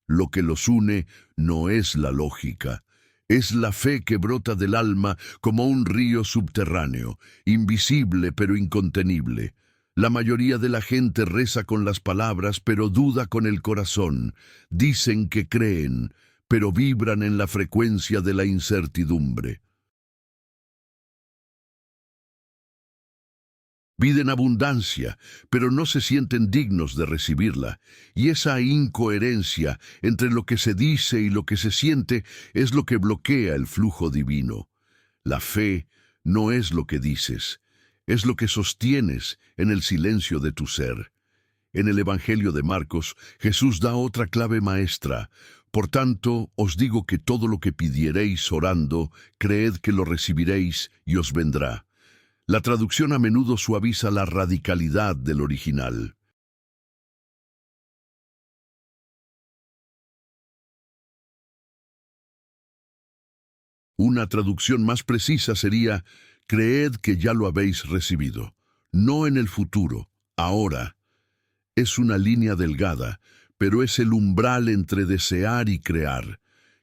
Lo que los une no es la lógica, es la fe que brota del alma como un río subterráneo, invisible pero incontenible. La mayoría de la gente reza con las palabras, pero duda con el corazón. Dicen que creen, pero vibran en la frecuencia de la incertidumbre. Piden abundancia, pero no se sienten dignos de recibirla, y esa incoherencia entre lo que se dice y lo que se siente es lo que bloquea el flujo divino. La fe no es lo que dices, es lo que sostienes en el silencio de tu ser. En el Evangelio de Marcos, Jesús da otra clave maestra. Por tanto, os digo que todo lo que pidiereis orando, creed que lo recibiréis y os vendrá. La traducción a menudo suaviza la radicalidad del original. Una traducción más precisa sería, creed que ya lo habéis recibido. No en el futuro, ahora. Es una línea delgada, pero es el umbral entre desear y crear.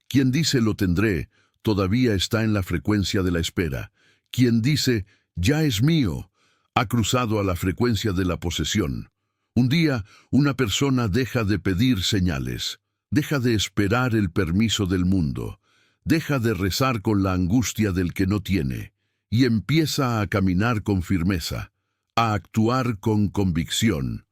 Quien dice lo tendré, todavía está en la frecuencia de la espera. Quien dice, ya es mío, ha cruzado a la frecuencia de la posesión. Un día, una persona deja de pedir señales, deja de esperar el permiso del mundo, deja de rezar con la angustia del que no tiene, y empieza a caminar con firmeza, a actuar con convicción,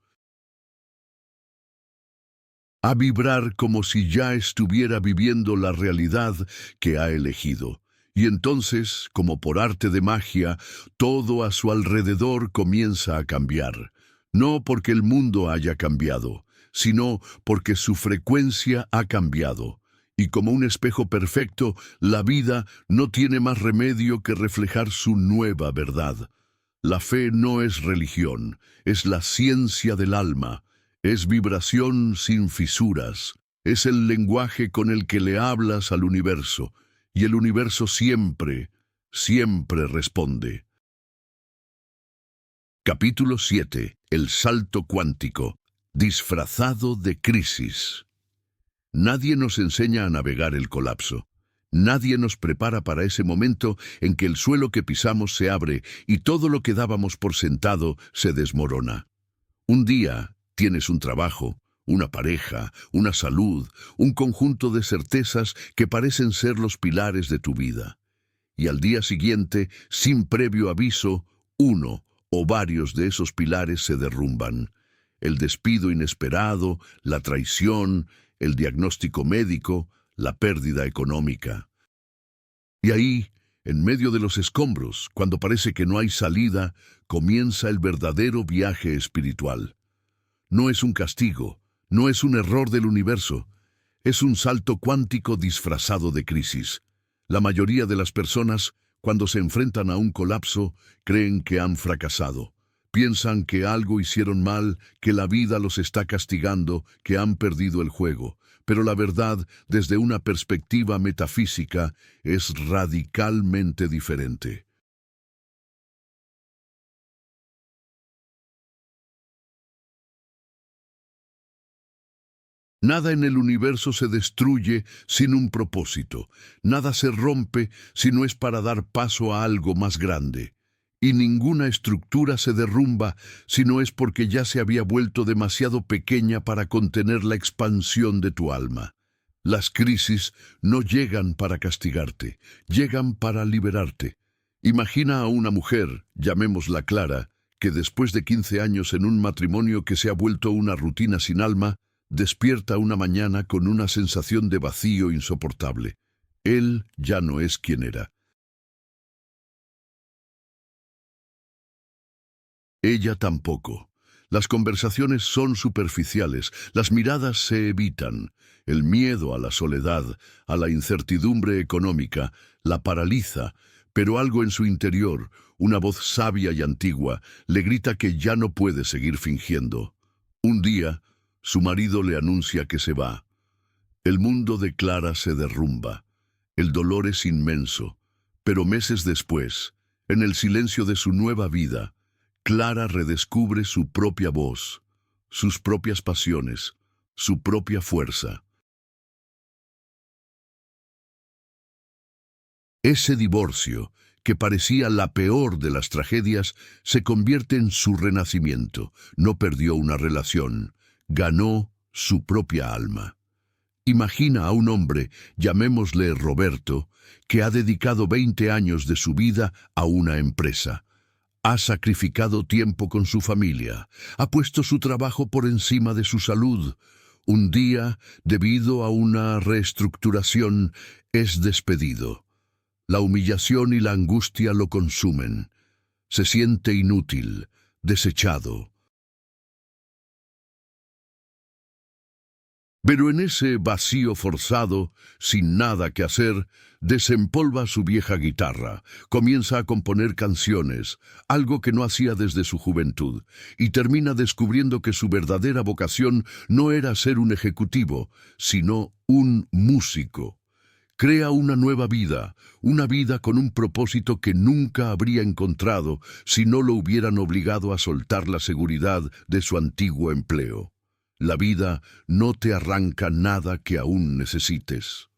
a vibrar como si ya estuviera viviendo la realidad que ha elegido. Y entonces, como por arte de magia, todo a su alrededor comienza a cambiar. No porque el mundo haya cambiado, sino porque su frecuencia ha cambiado. Y como un espejo perfecto, la vida no tiene más remedio que reflejar su nueva verdad. La fe no es religión, es la ciencia del alma, es vibración sin fisuras, es el lenguaje con el que le hablas al universo. Y el universo siempre, siempre responde. Capítulo 7. El salto cuántico, disfrazado de crisis. Nadie nos enseña a navegar el colapso. Nadie nos prepara para ese momento en que el suelo que pisamos se abre y todo lo que dábamos por sentado se desmorona. Un día tienes un trabajo, una pareja, una salud, un conjunto de certezas que parecen ser los pilares de tu vida. Y al día siguiente, sin previo aviso, uno o varios de esos pilares se derrumban. El despido inesperado, la traición, el diagnóstico médico, la pérdida económica. Y ahí, en medio de los escombros, cuando parece que no hay salida, comienza el verdadero viaje espiritual. No es un castigo, no es un error del universo, es un salto cuántico disfrazado de crisis. La mayoría de las personas, cuando se enfrentan a un colapso, creen que han fracasado. Piensan que algo hicieron mal, que la vida los está castigando, que han perdido el juego. Pero la verdad, desde una perspectiva metafísica, es radicalmente diferente. Nada en el universo se destruye sin un propósito. Nada se rompe si no es para dar paso a algo más grande. Y ninguna estructura se derrumba si no es porque ya se había vuelto demasiado pequeña para contener la expansión de tu alma. Las crisis no llegan para castigarte, llegan para liberarte. Imagina a una mujer, llamémosla Clara, que después de 15 años en un matrimonio que se ha vuelto una rutina sin alma, despierta una mañana con una sensación de vacío insoportable. Él ya no es quien era. Ella tampoco. Las conversaciones son superficiales, las miradas se evitan. El miedo a la soledad, a la incertidumbre económica, la paraliza, pero algo en su interior, una voz sabia y antigua, le grita que ya no puede seguir fingiendo. Un día, Su marido le anuncia que se va. El mundo de Clara se derrumba. El dolor es inmenso, pero meses después, en el silencio de su nueva vida, Clara redescubre su propia voz, sus propias pasiones, su propia fuerza. Ese divorcio, que parecía la peor de las tragedias, se convierte en su renacimiento. No perdió una relación, ganó su propia alma. Imagina a un hombre, llamémosle Roberto, que ha dedicado 20 años de su vida a una empresa. Ha sacrificado tiempo con su familia, ha puesto su trabajo por encima de su salud. Un día, debido a una reestructuración, es despedido. La humillación y la angustia lo consumen. Se siente inútil, desechado. Pero en ese vacío forzado, sin nada que hacer, desempolva su vieja guitarra, comienza a componer canciones, algo que no hacía desde su juventud, y termina descubriendo que su verdadera vocación no era ser un ejecutivo, sino un músico. Crea una vida con un propósito que nunca habría encontrado si no lo hubieran obligado a soltar la seguridad de su antiguo empleo. La vida no te arranca nada que aún necesites.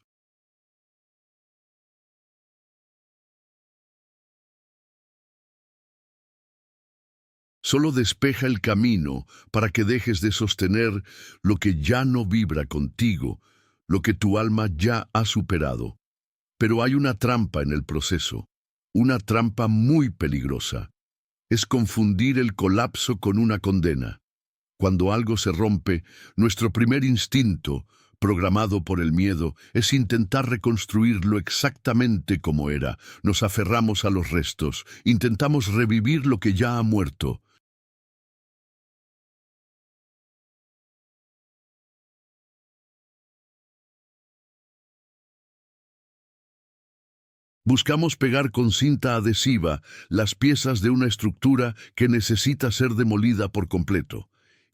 Solo despeja el camino para que dejes de sostener lo que ya no vibra contigo, lo que tu alma ya ha superado. Pero hay una trampa en el proceso, una trampa muy peligrosa. Es confundir el colapso con una condena. Cuando algo se rompe, nuestro primer instinto, programado por el miedo, es intentar reconstruirlo exactamente como era. Nos aferramos a los restos, intentamos revivir lo que ya ha muerto. Buscamos pegar con cinta adhesiva las piezas de una estructura que necesita ser demolida por completo.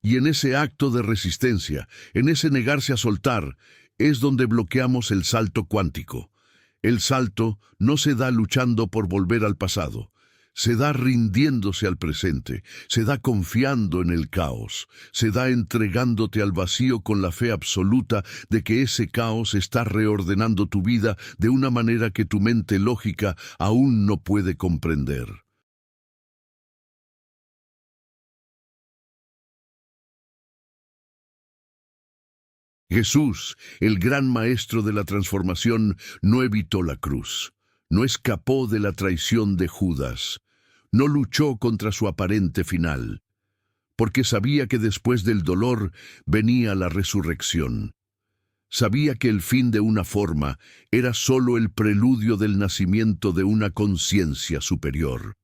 Y en ese acto de resistencia, en ese negarse a soltar, es donde bloqueamos el salto cuántico. El salto no se da luchando por volver al pasado. Se da rindiéndose al presente, se da confiando en el caos, se da entregándote al vacío con la fe absoluta de que ese caos está reordenando tu vida de una manera que tu mente lógica aún no puede comprender. Jesús, el gran maestro de la transformación, no evitó la cruz, no escapó de la traición de Judas, no luchó contra su aparente final, porque sabía que después del dolor venía la resurrección. Sabía que el fin de una forma era sólo el preludio del nacimiento de una conciencia superior.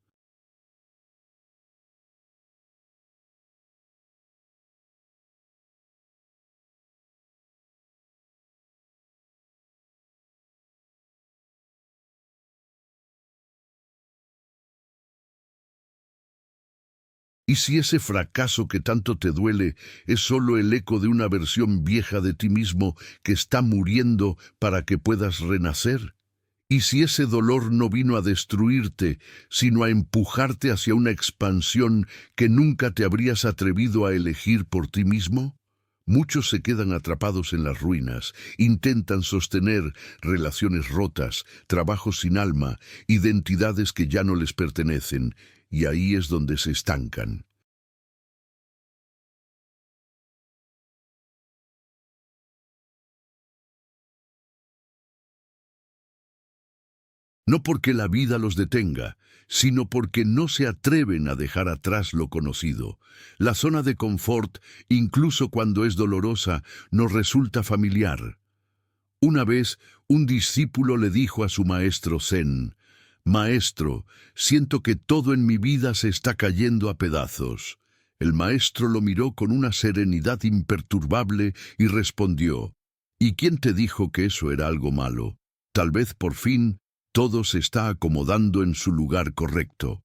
¿Y si ese fracaso que tanto te duele es solo el eco de una versión vieja de ti mismo que está muriendo para que puedas renacer? ¿Y si ese dolor no vino a destruirte, sino a empujarte hacia una expansión que nunca te habrías atrevido a elegir por ti mismo? Muchos se quedan atrapados en las ruinas, intentan sostener relaciones rotas, trabajos sin alma, identidades que ya no les pertenecen, y ahí es donde se estancan. No porque la vida los detenga, sino porque no se atreven a dejar atrás lo conocido. La zona de confort, incluso cuando es dolorosa, nos resulta familiar. Una vez, un discípulo le dijo a su maestro Zen: «Maestro, siento que todo en mi vida se está cayendo a pedazos». El maestro lo miró con una serenidad imperturbable y respondió: «¿Y quién te dijo que eso era algo malo? Tal vez por fin todo se está acomodando en su lugar correcto».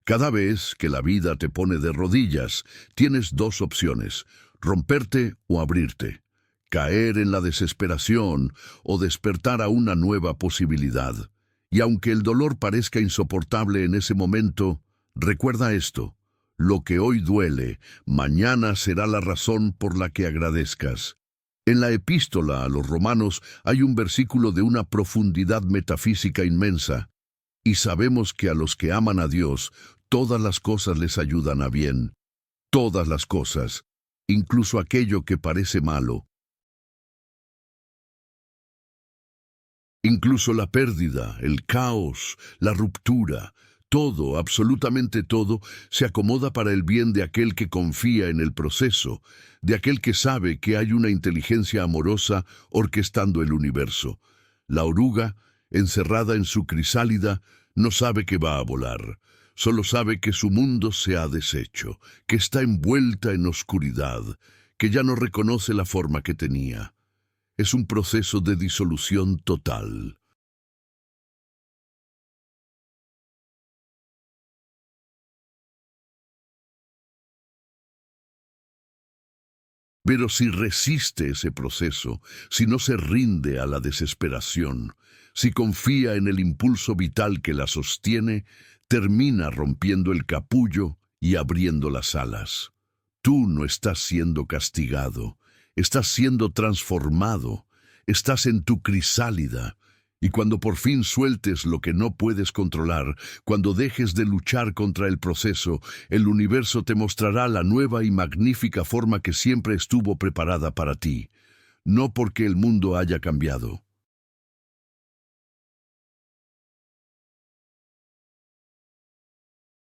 Cada vez que la vida te pone de rodillas, tienes dos opciones: romperte o abrirte, caer en la desesperación o despertar a una nueva posibilidad. Y aunque el dolor parezca insoportable en ese momento, recuerda esto: lo que hoy duele, mañana será la razón por la que agradezcas. En la epístola a los Romanos hay un versículo de una profundidad metafísica inmensa. Y sabemos que a los que aman a Dios, todas las cosas les ayudan a bien. Todas las cosas, incluso aquello que parece malo. Incluso la pérdida, el caos, la ruptura, todo, absolutamente todo, se acomoda para el bien de aquel que confía en el proceso, de aquel que sabe que hay una inteligencia amorosa orquestando el universo. La oruga, encerrada en su crisálida, no sabe que va a volar. Solo sabe que su mundo se ha deshecho, que está envuelta en oscuridad, que ya no reconoce la forma que tenía. Es un proceso de disolución total. Pero si resiste ese proceso, si no se rinde a la desesperación, si confía en el impulso vital que la sostiene, termina rompiendo el capullo y abriendo las alas. Tú no estás siendo castigado, estás siendo transformado, estás en tu crisálida. Y cuando por fin sueltes lo que no puedes controlar, cuando dejes de luchar contra el proceso, el universo te mostrará la nueva y magnífica forma que siempre estuvo preparada para ti. No porque el mundo haya cambiado,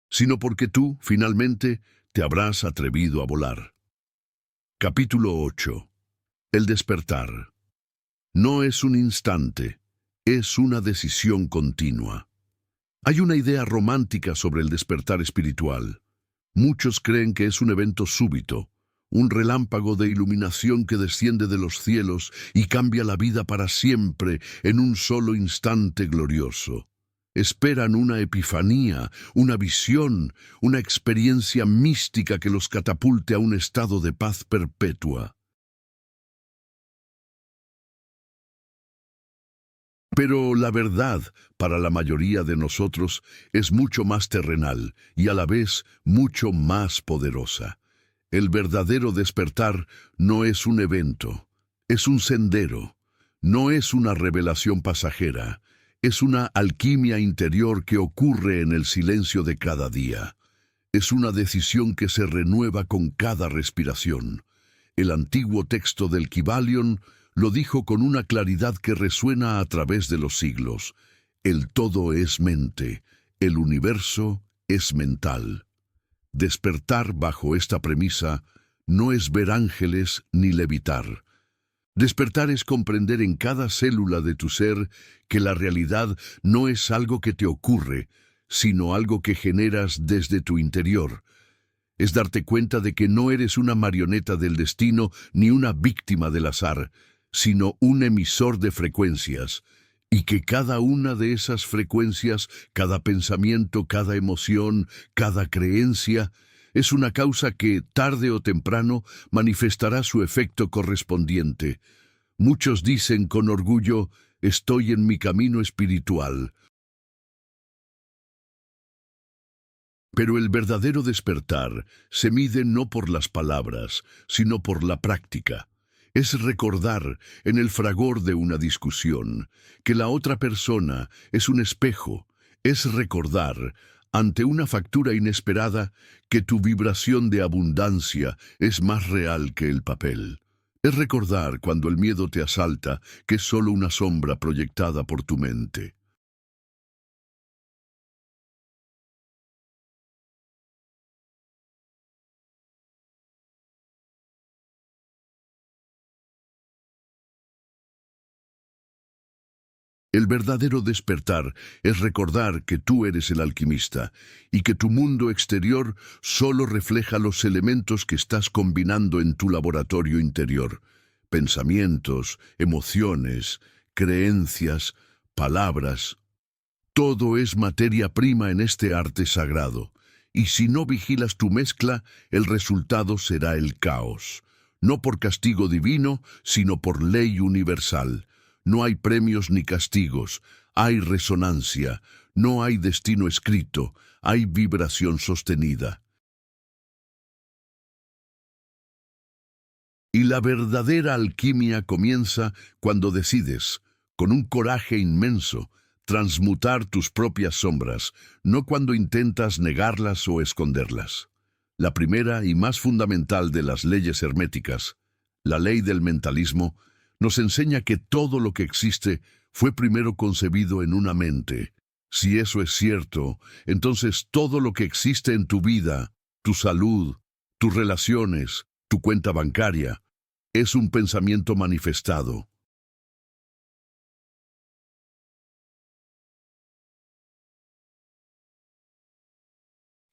sino porque tú, finalmente, te habrás atrevido a volar. Capítulo 8. El despertar. No es un instante, es una decisión continua. Hay una idea romántica sobre el despertar espiritual. Muchos creen que es un evento súbito, un relámpago de iluminación que desciende de los cielos y cambia la vida para siempre en un solo instante glorioso. Esperan una epifanía, una visión, una experiencia mística que los catapulte a un estado de paz perpetua. Pero la verdad, para la mayoría de nosotros, es mucho más terrenal y a la vez mucho más poderosa. El verdadero despertar no es un evento, es un sendero, no es una revelación pasajera, es una alquimia interior que ocurre en el silencio de cada día. Es una decisión que se renueva con cada respiración. El antiguo texto del Kybalion lo dijo con una claridad que resuena a través de los siglos. El todo es mente, el universo es mental. Despertar bajo esta premisa no es ver ángeles ni levitar. Despertar es comprender en cada célula de tu ser que la realidad no es algo que te ocurre, sino algo que generas desde tu interior. Es darte cuenta de que no eres una marioneta del destino ni una víctima del azar, sino un emisor de frecuencias, y que cada una de esas frecuencias, cada pensamiento, cada emoción, cada creencia, es una causa que, tarde o temprano, manifestará su efecto correspondiente. Muchos dicen con orgullo: estoy en mi camino espiritual. Pero el verdadero despertar se mide no por las palabras, sino por la práctica. Es recordar, en el fragor de una discusión, que la otra persona es un espejo. Es recordar, ante una factura inesperada, que tu vibración de abundancia es más real que el papel. Es recordar, cuando el miedo te asalta, que es solo una sombra proyectada por tu mente. El verdadero despertar es recordar que tú eres el alquimista y que tu mundo exterior solo refleja los elementos que estás combinando en tu laboratorio interior: pensamientos, emociones, creencias, palabras. Todo es materia prima en este arte sagrado. y si no vigilas tu mezcla, el resultado será el caos. No por castigo divino, sino por ley universal. No hay premios ni castigos, hay resonancia, no hay destino escrito, hay vibración sostenida. Y la verdadera alquimia comienza cuando decides, con un coraje inmenso, transmutar tus propias sombras, no cuando intentas negarlas o esconderlas. La primera y más fundamental de las leyes herméticas, la ley del mentalismo, nos enseña que todo lo que existe fue primero concebido en una mente. Si eso es cierto, entonces todo lo que existe en tu vida, tu salud, tus relaciones, tu cuenta bancaria, es un pensamiento manifestado.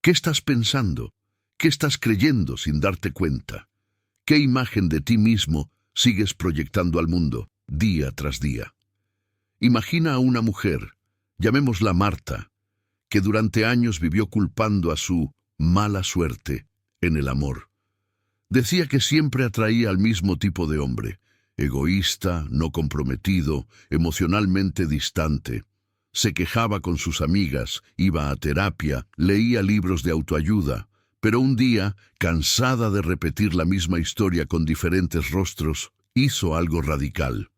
¿Qué estás pensando? ¿Qué estás creyendo sin darte cuenta? ¿Qué imagen de ti mismo sigues proyectando al mundo, día tras día? Imagina a una mujer, llamémosla Marta, que durante años vivió culpando a su mala suerte en el amor. Decía que siempre atraía al mismo tipo de hombre, egoísta, no comprometido, emocionalmente distante. Se quejaba con sus amigas, iba a terapia, leía libros de autoayuda, pero un día, cansada de repetir la misma historia con diferentes rostros, hizo algo radical.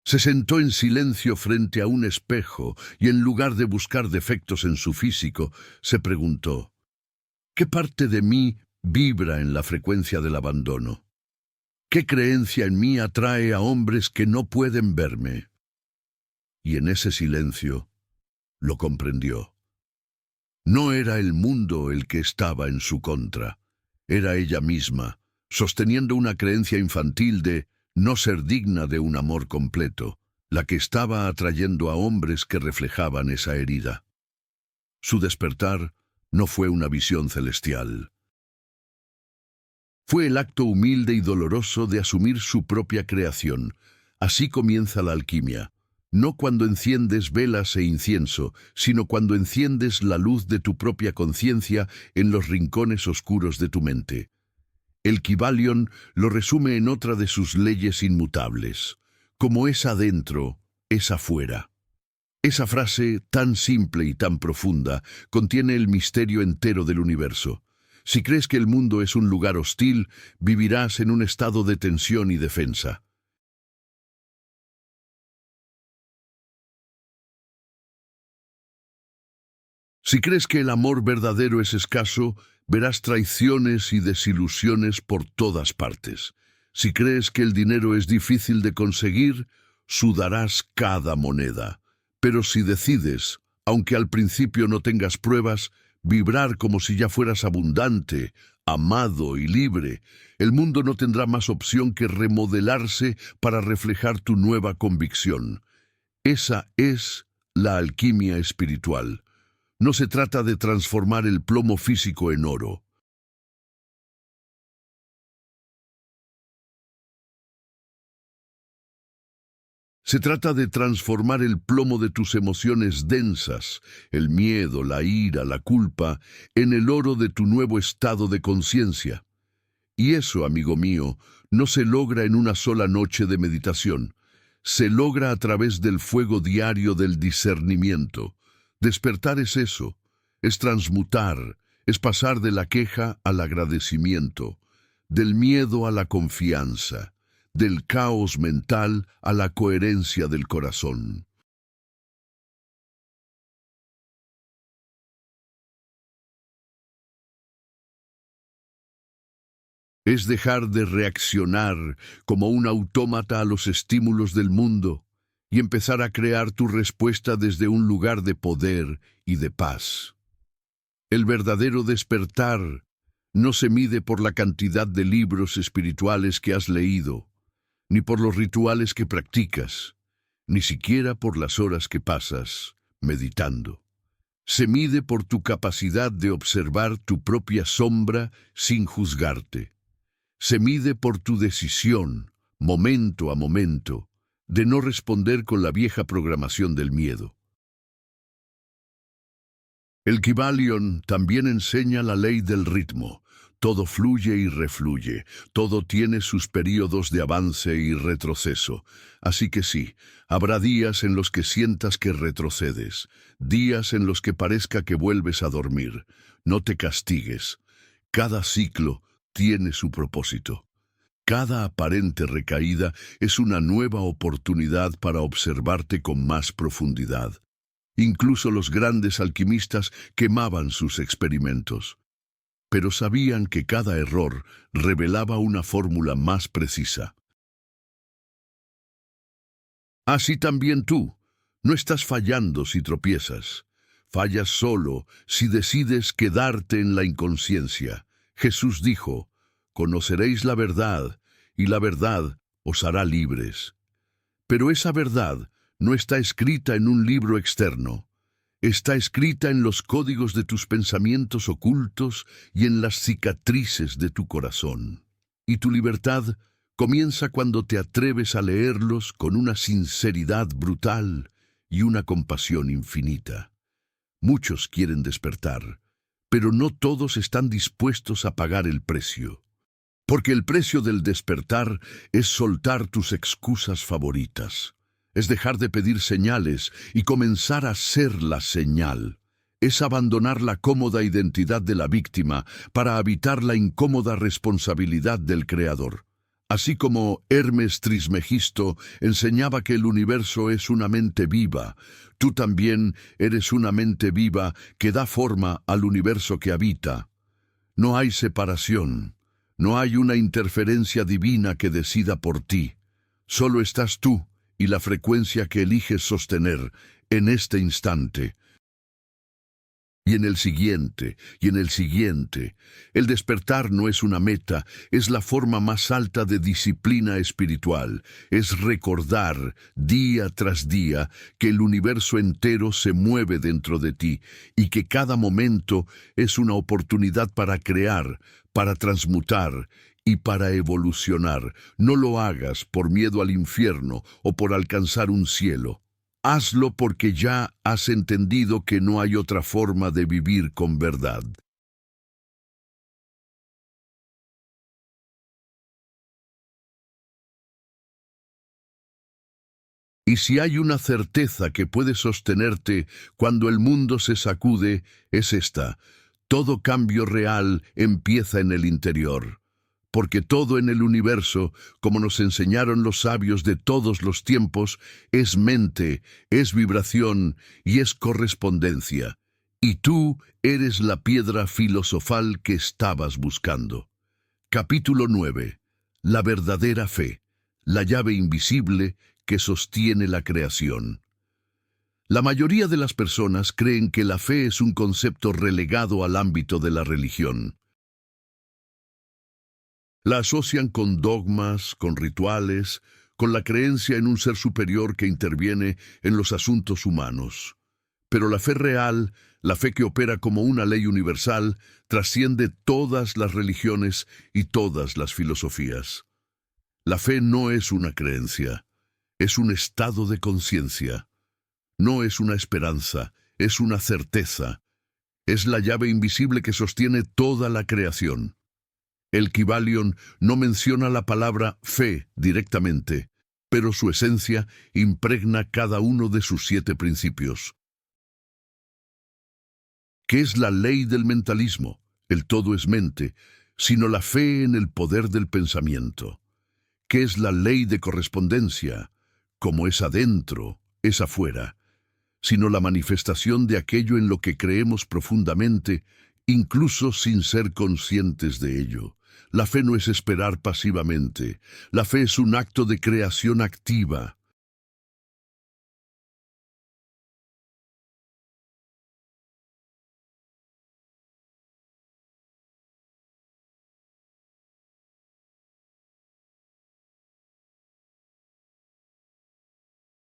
Se sentó en silencio frente a un espejo y en lugar de buscar defectos en su físico, se preguntó: ¿qué parte de mí vibra en la frecuencia del abandono? ¿Qué creencia en mí atrae a hombres que no pueden verme? Y en ese silencio lo comprendió. No era el mundo el que estaba en su contra, era ella misma, sosteniendo una creencia infantil de no ser digna de un amor completo, la que estaba atrayendo a hombres que reflejaban esa herida. Su despertar no fue una visión celestial. Fue el acto humilde y doloroso de asumir su propia creación. Así comienza la alquimia. No cuando enciendes velas e incienso, sino cuando enciendes la luz de tu propia conciencia en los rincones oscuros de tu mente. El Kybalion lo resume en otra de sus leyes inmutables. Como es adentro, es afuera. Esa frase, tan simple y tan profunda, contiene el misterio entero del universo. Si crees que el mundo es un lugar hostil, vivirás en un estado de tensión y defensa. Si crees que el amor verdadero es escaso, verás traiciones y desilusiones por todas partes. Si crees que el dinero es difícil de conseguir, sudarás cada moneda. Pero si decides, aunque al principio no tengas pruebas, vibrar como si ya fueras abundante, amado y libre, el mundo no tendrá más opción que remodelarse para reflejar tu nueva convicción. Esa es la alquimia espiritual. No se trata de transformar el plomo físico en oro. Se trata de transformar el plomo de tus emociones densas, el miedo, la ira, la culpa, en el oro de tu nuevo estado de conciencia. Y eso, amigo mío, no se logra en una sola noche de meditación. Se logra a través del fuego diario del discernimiento. Despertar es eso, es transmutar, es pasar de la queja al agradecimiento, del miedo a la confianza, del caos mental a la coherencia del corazón. Es dejar de reaccionar como un autómata a los estímulos del mundo y empezar a crear tu respuesta desde un lugar de poder y de paz. El verdadero despertar no se mide por la cantidad de libros espirituales que has leído, ni por los rituales que practicas, ni siquiera por las horas que pasas meditando. Se mide por tu capacidad de observar tu propia sombra sin juzgarte. Se mide por tu decisión, momento a momento, de no responder con la vieja programación del miedo. El Kybalion también enseña la ley del ritmo. Todo fluye y refluye, todo tiene sus períodos de avance y retroceso. Así que sí, habrá días en los que sientas que retrocedes, días en los que parezca que vuelves a dormir. No te castigues. Cada ciclo tiene su propósito. Cada aparente recaída es una nueva oportunidad para observarte con más profundidad. Incluso los grandes alquimistas quemaban sus experimentos, pero sabían que cada error revelaba una fórmula más precisa. Así también tú, no estás fallando si tropiezas. Fallas solo si decides quedarte en la inconsciencia. Jesús dijo, «Conoceréis la verdad, y la verdad os hará libres». Pero esa verdad no está escrita en un libro externo. Está escrita en los códigos de tus pensamientos ocultos y en las cicatrices de tu corazón. Y tu libertad comienza cuando te atreves a leerlos con una sinceridad brutal y una compasión infinita. Muchos quieren despertar, pero no todos están dispuestos a pagar el precio. Porque el precio del despertar es soltar tus excusas favoritas. Es dejar de pedir señales y comenzar a ser la señal. Es abandonar la cómoda identidad de la víctima para habitar la incómoda responsabilidad del creador. Así como Hermes Trismegisto enseñaba que el universo es una mente viva, tú también eres una mente viva que da forma al universo que habita. No hay separación, no hay una interferencia divina que decida por ti. Solo estás tú y la frecuencia que eliges sostener en este instante. Y en el siguiente, y en el siguiente. El despertar no es una meta, es la forma más alta de disciplina espiritual. Es recordar, día tras día, que el universo entero se mueve dentro de ti y que cada momento es una oportunidad para crear, para transmutar y para evolucionar. No lo hagas por miedo al infierno o por alcanzar un cielo. Hazlo porque ya has entendido que no hay otra forma de vivir con verdad. Y si hay una certeza que puede sostenerte cuando el mundo se sacude, es esta: todo cambio real empieza en el interior. Porque todo en el universo, como nos enseñaron los sabios de todos los tiempos, es mente, es vibración y es correspondencia. Y tú eres la piedra filosofal que estabas buscando. Capítulo 9. La verdadera fe, la llave invisible que sostiene la creación. La mayoría de las personas creen que la fe es un concepto relegado al ámbito de la religión. La asocian con dogmas, con rituales, con la creencia en un ser superior que interviene en los asuntos humanos. Pero la fe real, la fe que opera como una ley universal, trasciende todas las religiones y todas las filosofías. La fe no es una creencia, es un estado de conciencia. No es una esperanza, es una certeza. Es la llave invisible que sostiene toda la creación. El Kybalion no menciona la palabra fe directamente, pero su esencia impregna cada uno de sus 7 principios. ¿Qué es la ley del mentalismo? El todo es mente, sino la fe en el poder del pensamiento. ¿Qué es la ley de correspondencia? Como es adentro, es afuera, sino la manifestación de aquello en lo que creemos profundamente, incluso sin ser conscientes de ello. La fe no es esperar pasivamente. La fe es un acto de creación activa.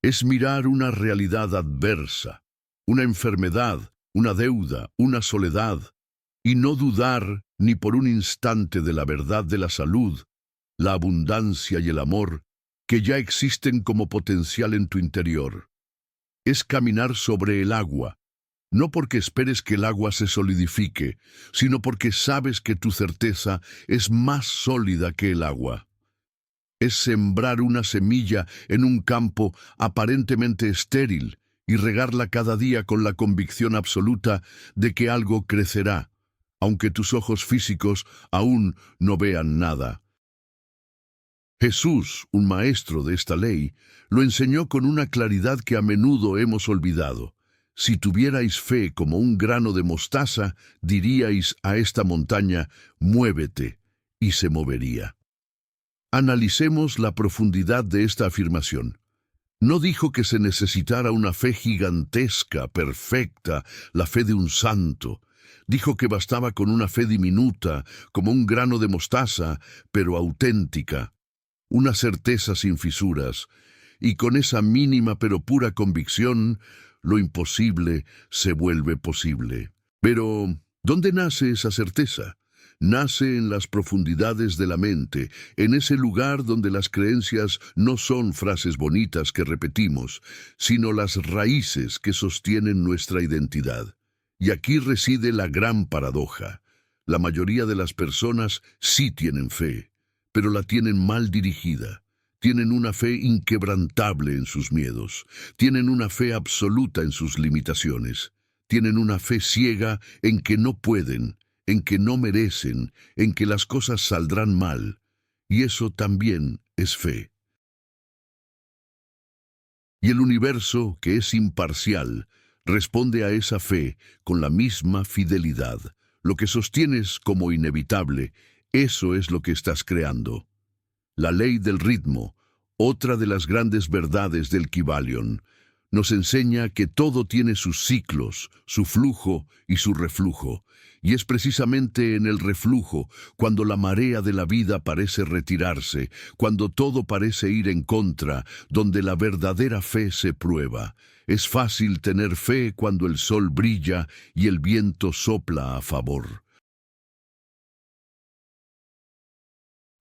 Es mirar una realidad adversa, una enfermedad, una deuda, una soledad, y no dudar ni por un instante de la verdad de la salud, la abundancia y el amor que ya existen como potencial en tu interior. Es caminar sobre el agua, no porque esperes que el agua se solidifique, sino porque sabes que tu certeza es más sólida que el agua. Es sembrar una semilla en un campo aparentemente estéril y regarla cada día con la convicción absoluta de que algo crecerá, aunque tus ojos físicos aún no vean nada. Jesús, un maestro de esta ley, lo enseñó con una claridad que a menudo hemos olvidado. Si tuvierais fe como un grano de mostaza, diríais a esta montaña, muévete, y se movería. Analicemos la profundidad de esta afirmación. No dijo que se necesitara una fe gigantesca, perfecta, la fe de un santo. Dijo que bastaba con una fe diminuta, como un grano de mostaza, pero auténtica, una certeza sin fisuras, y con esa mínima pero pura convicción, lo imposible se vuelve posible. Pero, ¿dónde nace esa certeza? Nace en las profundidades de la mente, en ese lugar donde las creencias no son frases bonitas que repetimos, sino las raíces que sostienen nuestra identidad. Y aquí reside la gran paradoja. La mayoría de las personas sí tienen fe, pero la tienen mal dirigida. Tienen una fe inquebrantable en sus miedos. Tienen una fe absoluta en sus limitaciones. Tienen una fe ciega en que no pueden, en que no merecen, en que las cosas saldrán mal. Y eso también es fe. Y el universo, que es imparcial, responde a esa fe con la misma fidelidad. Lo que sostienes como inevitable, eso es lo que estás creando. La ley del ritmo, otra de las grandes verdades del Kybalion, nos enseña que todo tiene sus ciclos, su flujo y su reflujo, y es precisamente en el reflujo, cuando la marea de la vida parece retirarse, cuando todo parece ir en contra, donde la verdadera fe se prueba. Es fácil tener fe cuando el sol brilla y el viento sopla a favor.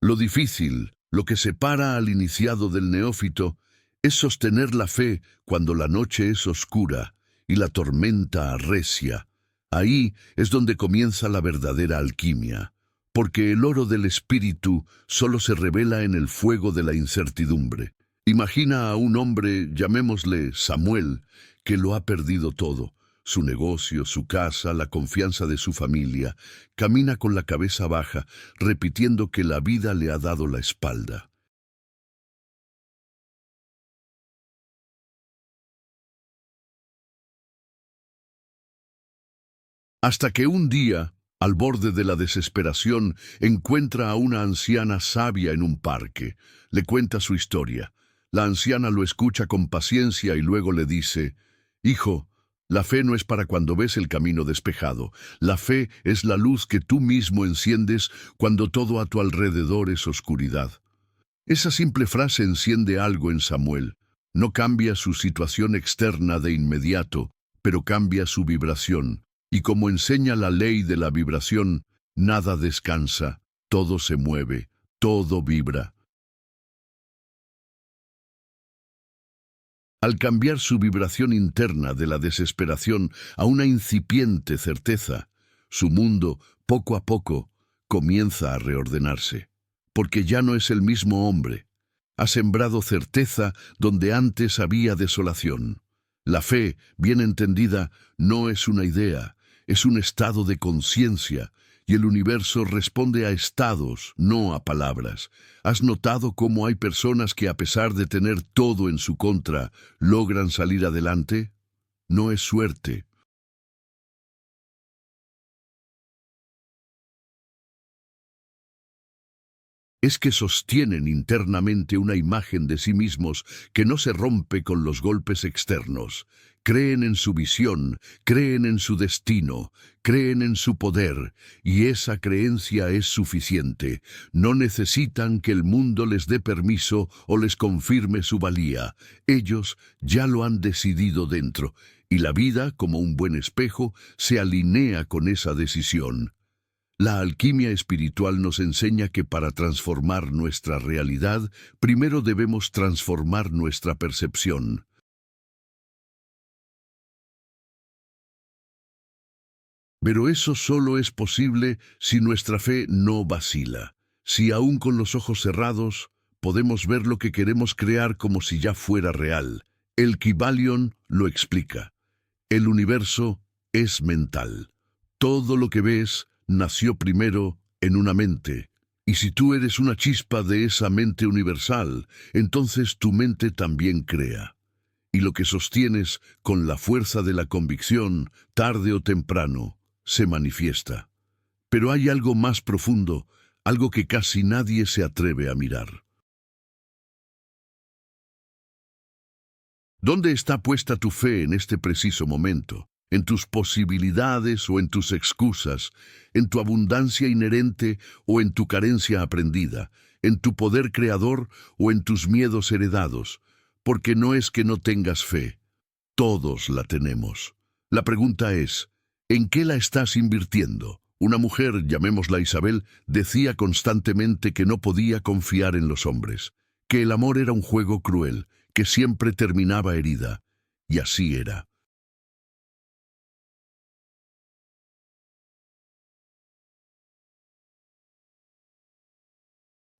Lo difícil, lo que separa al iniciado del neófito, es sostener la fe cuando la noche es oscura y la tormenta arrecia. Ahí es donde comienza la verdadera alquimia, porque el oro del espíritu solo se revela en el fuego de la incertidumbre. Imagina a un hombre, llamémosle Samuel, que lo ha perdido todo. Su negocio, su casa, la confianza de su familia. Camina con la cabeza baja, repitiendo que la vida le ha dado la espalda. Hasta que un día, al borde de la desesperación, encuentra a una anciana sabia en un parque. Le cuenta su historia. La anciana lo escucha con paciencia y luego le dice, «Hijo, la fe no es para cuando ves el camino despejado. La fe es la luz que tú mismo enciendes cuando todo a tu alrededor es oscuridad». Esa simple frase enciende algo en Samuel. No cambia su situación externa de inmediato, pero cambia su vibración. Y como enseña la ley de la vibración, nada descansa, todo se mueve, todo vibra. Al cambiar su vibración interna de la desesperación a una incipiente certeza, su mundo, poco a poco, comienza a reordenarse. Porque ya no es el mismo hombre. Ha sembrado certeza donde antes había desolación. La fe, bien entendida, no es una idea, es un estado de conciencia, y el universo responde a estados, no a palabras. ¿Has notado cómo hay personas que, a pesar de tener todo en su contra, logran salir adelante? No es suerte. Es que sostienen internamente una imagen de sí mismos que no se rompe con los golpes externos. Creen en su visión, creen en su destino, creen en su poder, y esa creencia es suficiente. No necesitan que el mundo les dé permiso o les confirme su valía. Ellos ya lo han decidido dentro, y la vida, como un buen espejo, se alinea con esa decisión. La alquimia espiritual nos enseña que para transformar nuestra realidad, primero debemos transformar nuestra percepción. Pero eso solo es posible si nuestra fe no vacila, si aún con los ojos cerrados podemos ver lo que queremos crear como si ya fuera real. El Kybalion lo explica. El universo es mental. Todo lo que ves nació primero en una mente. Y si tú eres una chispa de esa mente universal, entonces tu mente también crea. Y lo que sostienes con la fuerza de la convicción, tarde o temprano, se manifiesta. Pero hay algo más profundo, algo que casi nadie se atreve a mirar. ¿Dónde está puesta tu fe en este preciso momento? ¿En tus posibilidades o en tus excusas? ¿En tu abundancia inherente o en tu carencia aprendida? ¿En tu poder creador o en tus miedos heredados? Porque no es que no tengas fe. Todos la tenemos. La pregunta es, ¿en qué la estás invirtiendo? Una mujer, llamémosla Isabel, decía constantemente que no podía confiar en los hombres, que el amor era un juego cruel, que siempre terminaba herida. Y así era.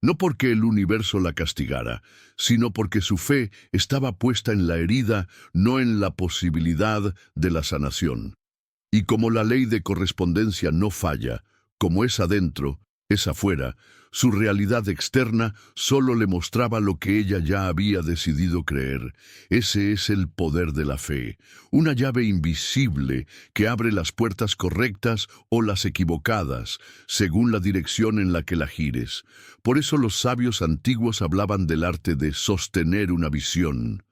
No porque el universo la castigara, sino porque su fe estaba puesta en la herida, no en la posibilidad de la sanación. Y como la ley de correspondencia no falla, como es adentro, es afuera, su realidad externa solo le mostraba lo que ella ya había decidido creer. Ese es el poder de la fe, una llave invisible que abre las puertas correctas o las equivocadas, según la dirección en la que la gires. Por eso los sabios antiguos hablaban del arte de sostener una visión.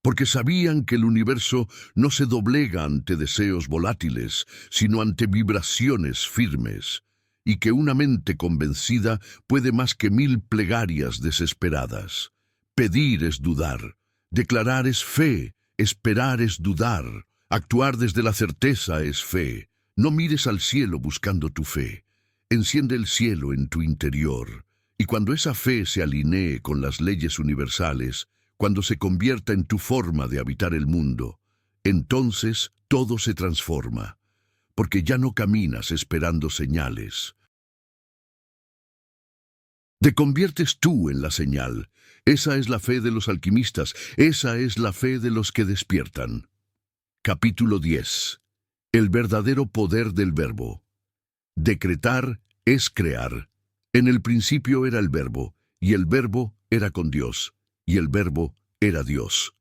Porque sabían que el universo no se doblega ante deseos volátiles, sino ante vibraciones firmes, y que una mente convencida puede más que 1000 plegarias desesperadas. Pedir es dudar, declarar es fe, esperar es dudar, actuar desde la certeza es fe. No mires al cielo buscando tu fe. Enciende el cielo en tu interior, y cuando esa fe se alinee con las leyes universales, cuando se convierta en tu forma de habitar el mundo, entonces todo se transforma, porque ya no caminas esperando señales. Te conviertes tú en la señal. Esa es la fe de los alquimistas, esa es la fe de los que despiertan. Capítulo 10. El verdadero poder del verbo. Decretar es crear. En el principio era el verbo, y el verbo era con Dios, y el verbo era Dios.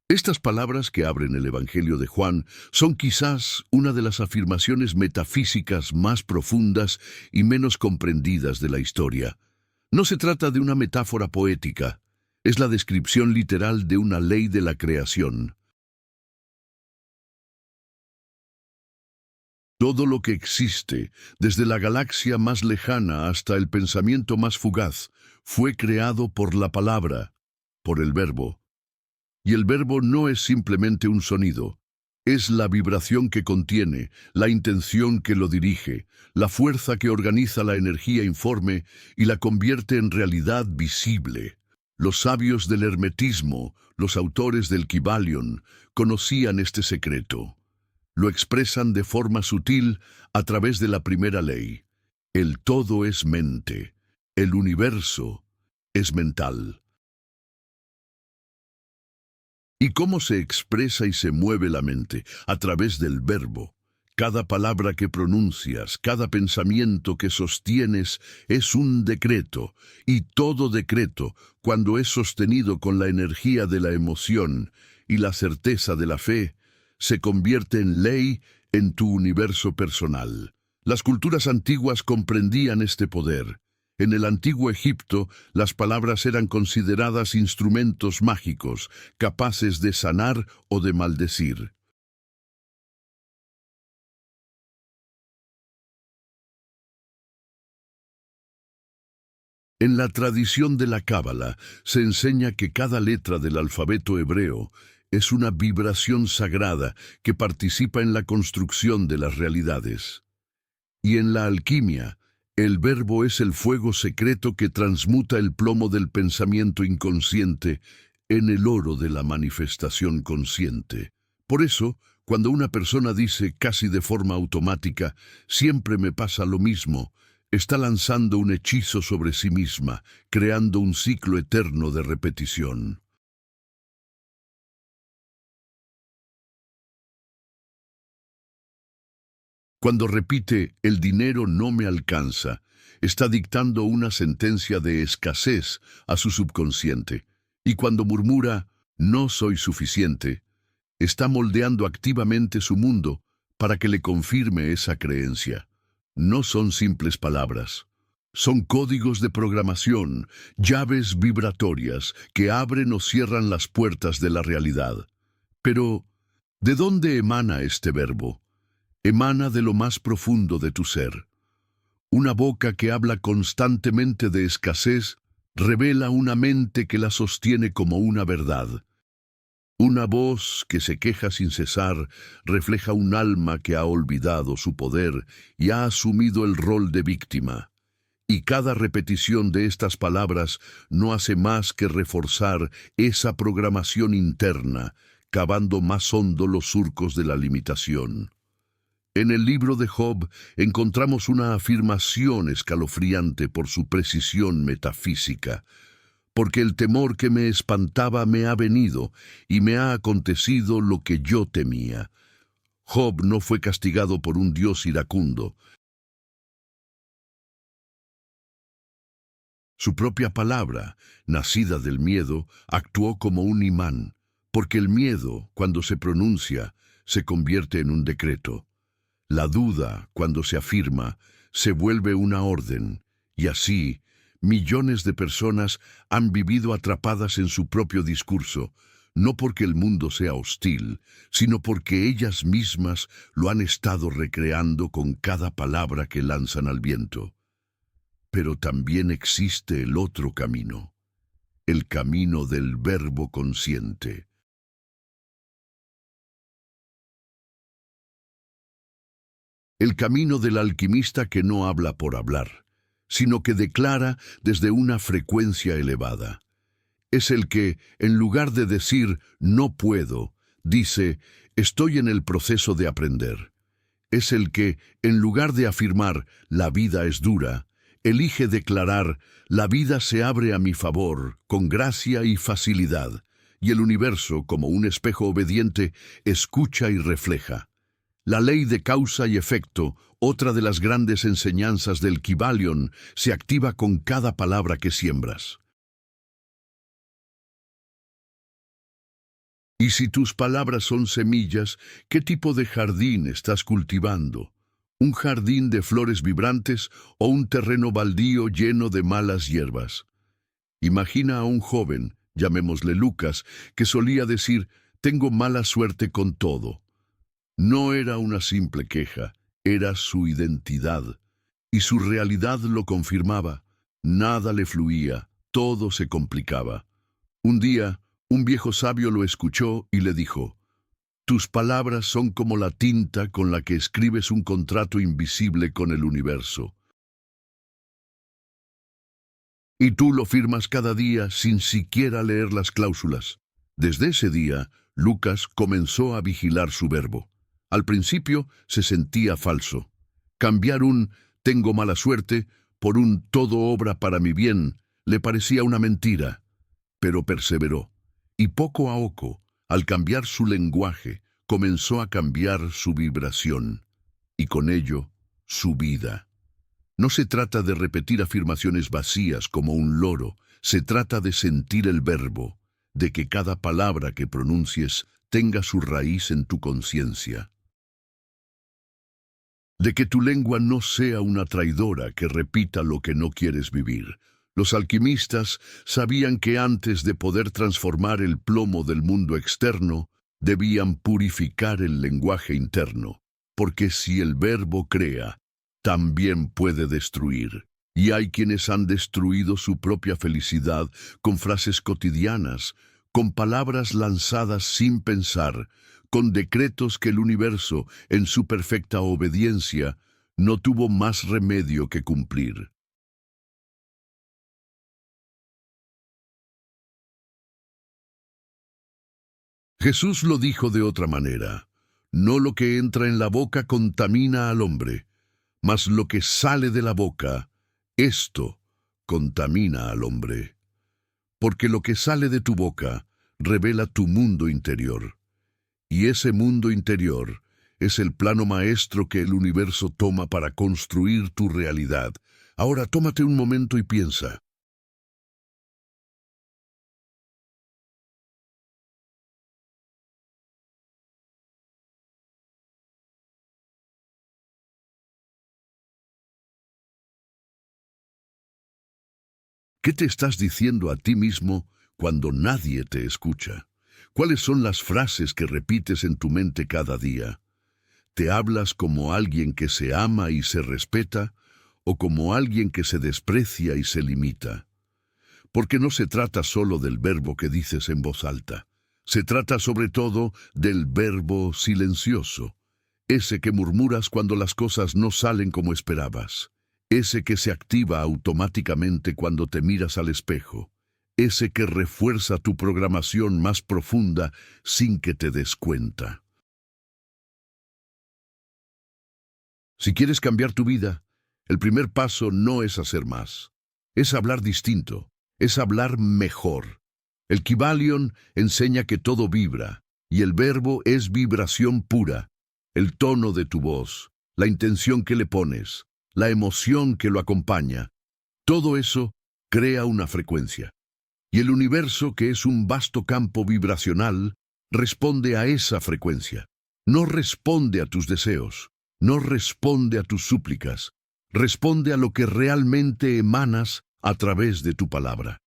Estas palabras que abren el Evangelio de Juan son quizás una de las afirmaciones metafísicas más profundas y menos comprendidas de la historia. No se trata de una metáfora poética, es la descripción literal de una ley de la creación. Todo lo que existe, desde la galaxia más lejana hasta el pensamiento más fugaz, fue creado por la palabra, por el verbo. Y el verbo no es simplemente un sonido, es la vibración que contiene, la intención que lo dirige, la fuerza que organiza la energía informe y la convierte en realidad visible. Los sabios del hermetismo, los autores del Kybalion, conocían este secreto. Lo expresan de forma sutil a través de la primera ley. El todo es mente, el universo es mental. ¿Y cómo se expresa y se mueve la mente? A través del verbo. Cada palabra que pronuncias, cada pensamiento que sostienes es un decreto, y todo decreto, cuando es sostenido con la energía de la emoción y la certeza de la fe, se convierte en ley en tu universo personal. Las culturas antiguas comprendían este poder. En el antiguo Egipto, las palabras eran consideradas instrumentos mágicos, capaces de sanar o de maldecir. En la tradición de la Cábala se enseña que cada letra del alfabeto hebreo es una vibración sagrada que participa en la construcción de las realidades. Y en la alquimia, el verbo es el fuego secreto que transmuta el plomo del pensamiento inconsciente en el oro de la manifestación consciente. Por eso, cuando una persona dice casi de forma automática, siempre me pasa lo mismo, está lanzando un hechizo sobre sí misma, creando un ciclo eterno de repetición. Cuando repite "el dinero no me alcanza", está dictando una sentencia de escasez a su subconsciente. Y cuando murmura "no soy suficiente", está moldeando activamente su mundo para que le confirme esa creencia. No son simples palabras. Son códigos de programación, llaves vibratorias que abren o cierran las puertas de la realidad. Pero, ¿de dónde emana este verbo? Emana de lo más profundo de tu ser. Una boca que habla constantemente de escasez revela una mente que la sostiene como una verdad. Una voz que se queja sin cesar refleja un alma que ha olvidado su poder y ha asumido el rol de víctima. Y cada repetición de estas palabras no hace más que reforzar esa programación interna, cavando más hondo los surcos de la limitación. En el libro de Job encontramos una afirmación escalofriante por su precisión metafísica. Porque el temor que me espantaba me ha venido, y me ha acontecido lo que yo temía. Job no fue castigado por un Dios iracundo. Su propia palabra, nacida del miedo, actuó como un imán, porque el miedo, cuando se pronuncia, se convierte en un decreto. La duda, cuando se afirma, se vuelve una orden, y así, millones de personas han vivido atrapadas en su propio discurso, no porque el mundo sea hostil, sino porque ellas mismas lo han estado recreando con cada palabra que lanzan al viento. Pero también existe el otro camino, el camino del verbo consciente. El camino del alquimista que no habla por hablar, sino que declara desde una frecuencia elevada. Es el que, en lugar de decir "no puedo", dice "estoy en el proceso de aprender". Es el que, en lugar de afirmar "la vida es dura", elige declarar "la vida se abre a mi favor, con gracia y facilidad", y el universo, como un espejo obediente, escucha y refleja. La ley de causa y efecto, otra de las grandes enseñanzas del Kybalion, se activa con cada palabra que siembras. Y si tus palabras son semillas, ¿qué tipo de jardín estás cultivando? ¿Un jardín de flores vibrantes o un terreno baldío lleno de malas hierbas? Imagina a un joven, llamémosle Lucas, que solía decir "tengo mala suerte con todo". No era una simple queja, era su identidad. Y su realidad lo confirmaba. Nada le fluía, todo se complicaba. Un día, un viejo sabio lo escuchó y le dijo: "Tus palabras son como la tinta con la que escribes un contrato invisible con el universo. Y tú lo firmas cada día sin siquiera leer las cláusulas". Desde ese día, Lucas comenzó a vigilar su verbo. Al principio se sentía falso. Cambiar un "tengo mala suerte" por un "todo obra para mi bien" le parecía una mentira, pero perseveró. Y poco a poco, al cambiar su lenguaje, comenzó a cambiar su vibración, y con ello, su vida. No se trata de repetir afirmaciones vacías como un loro, se trata de sentir el verbo, de que cada palabra que pronuncies tenga su raíz en tu conciencia. De que tu lengua no sea una traidora que repita lo que no quieres vivir. Los alquimistas sabían que antes de poder transformar el plomo del mundo externo, debían purificar el lenguaje interno, porque si el verbo crea, también puede destruir. Y hay quienes han destruido su propia felicidad con frases cotidianas, con palabras lanzadas sin pensar, con decretos que el universo, en su perfecta obediencia, no tuvo más remedio que cumplir. Jesús lo dijo de otra manera. No lo que entra en la boca contamina al hombre, mas lo que sale de la boca, esto contamina al hombre. Porque lo que sale de tu boca revela tu mundo interior. Y ese mundo interior es el plano maestro que el universo toma para construir tu realidad. Ahora tómate un momento y piensa. ¿Qué te estás diciendo a ti mismo cuando nadie te escucha? ¿Cuáles son las frases que repites en tu mente cada día? ¿Te hablas como alguien que se ama y se respeta o como alguien que se desprecia y se limita? Porque no se trata solo del verbo que dices en voz alta. Se trata sobre todo del verbo silencioso, ese que murmuras cuando las cosas no salen como esperabas, ese que se activa automáticamente cuando te miras al espejo, ese que refuerza tu programación más profunda sin que te des cuenta. Si quieres cambiar tu vida, el primer paso no es hacer más, es hablar distinto, es hablar mejor. El Kybalion enseña que todo vibra, y el verbo es vibración pura. El tono de tu voz, la intención que le pones, la emoción que lo acompaña, todo eso crea una frecuencia. Y el universo, que es un vasto campo vibracional, responde a esa frecuencia. No responde a tus deseos, no responde a tus súplicas, responde a lo que realmente emanas a través de tu palabra.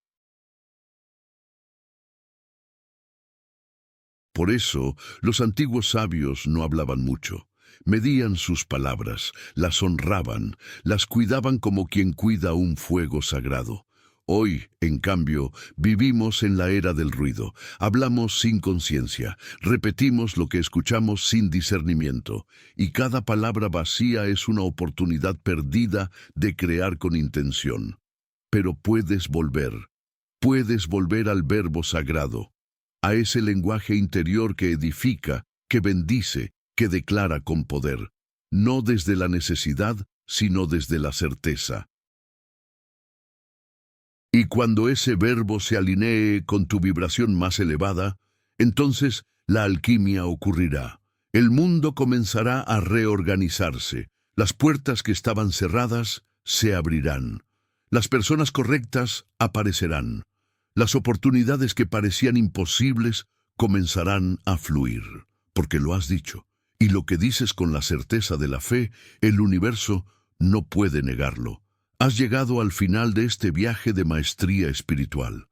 Por eso, los antiguos sabios no hablaban mucho. Medían sus palabras, las honraban, las cuidaban como quien cuida un fuego sagrado. Hoy, en cambio, vivimos en la era del ruido. Hablamos sin conciencia, repetimos lo que escuchamos sin discernimiento, y cada palabra vacía es una oportunidad perdida de crear con intención. Pero puedes volver al verbo sagrado, a ese lenguaje interior que edifica, que bendice, que declara con poder, no desde la necesidad, sino desde la certeza. Y cuando ese verbo se alinee con tu vibración más elevada, entonces la alquimia ocurrirá. El mundo comenzará a reorganizarse. Las puertas que estaban cerradas se abrirán. Las personas correctas aparecerán. Las oportunidades que parecían imposibles comenzarán a fluir, porque lo has dicho. Y lo que dices con la certeza de la fe, el universo no puede negarlo. Has llegado al final de este viaje de maestría espiritual.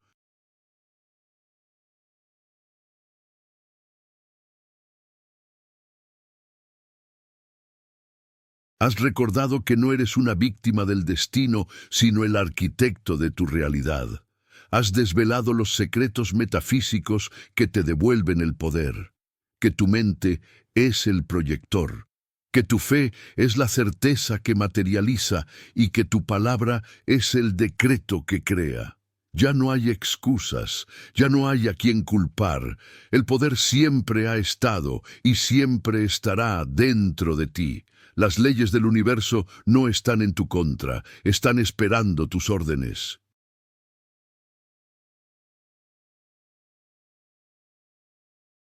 Has recordado que no eres una víctima del destino, sino el arquitecto de tu realidad. Has desvelado los secretos metafísicos que te devuelven el poder, que tu mente es el proyector, que tu fe es la certeza que materializa y que tu palabra es el decreto que crea. Ya no hay excusas, ya no hay a quien culpar. El poder siempre ha estado y siempre estará dentro de ti. Las leyes del universo no están en tu contra, están esperando tus órdenes.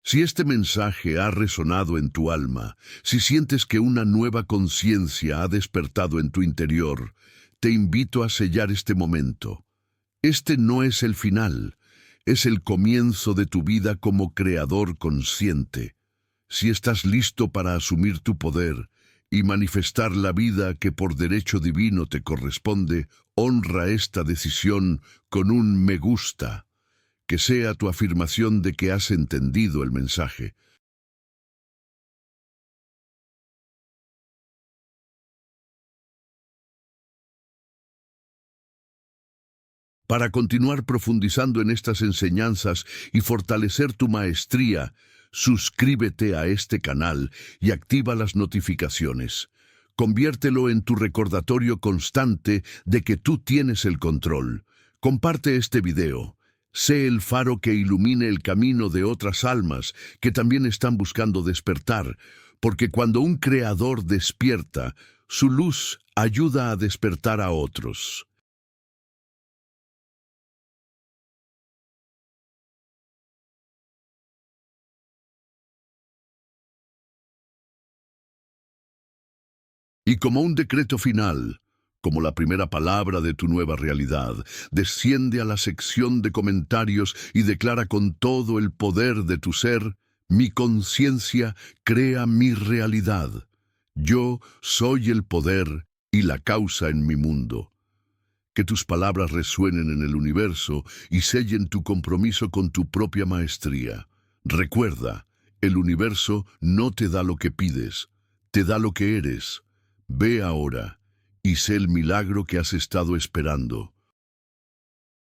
Si este mensaje ha resonado en tu alma, si sientes que una nueva conciencia ha despertado en tu interior, te invito a sellar este momento. Este no es el final, es el comienzo de tu vida como creador consciente. Si estás listo para asumir tu poder y manifestar la vida que por derecho divino te corresponde, honra esta decisión con un me gusta. Que sea tu afirmación de que has entendido el mensaje. Para continuar profundizando en estas enseñanzas y fortalecer tu maestría, suscríbete a este canal y activa las notificaciones. Conviértelo en tu recordatorio constante de que tú tienes el control. Comparte este video. Sé el faro que ilumine el camino de otras almas que también están buscando despertar, porque cuando un creador despierta, su luz ayuda a despertar a otros. Y como un decreto final, como la primera palabra de tu nueva realidad, desciende a la sección de comentarios y declara con todo el poder de tu ser: mi conciencia crea mi realidad. Yo soy el poder y la causa en mi mundo. Que tus palabras resuenen en el universo y sellen tu compromiso con tu propia maestría. Recuerda, el universo no te da lo que pides, te da lo que eres. Ve ahora y sé el milagro que has estado esperando.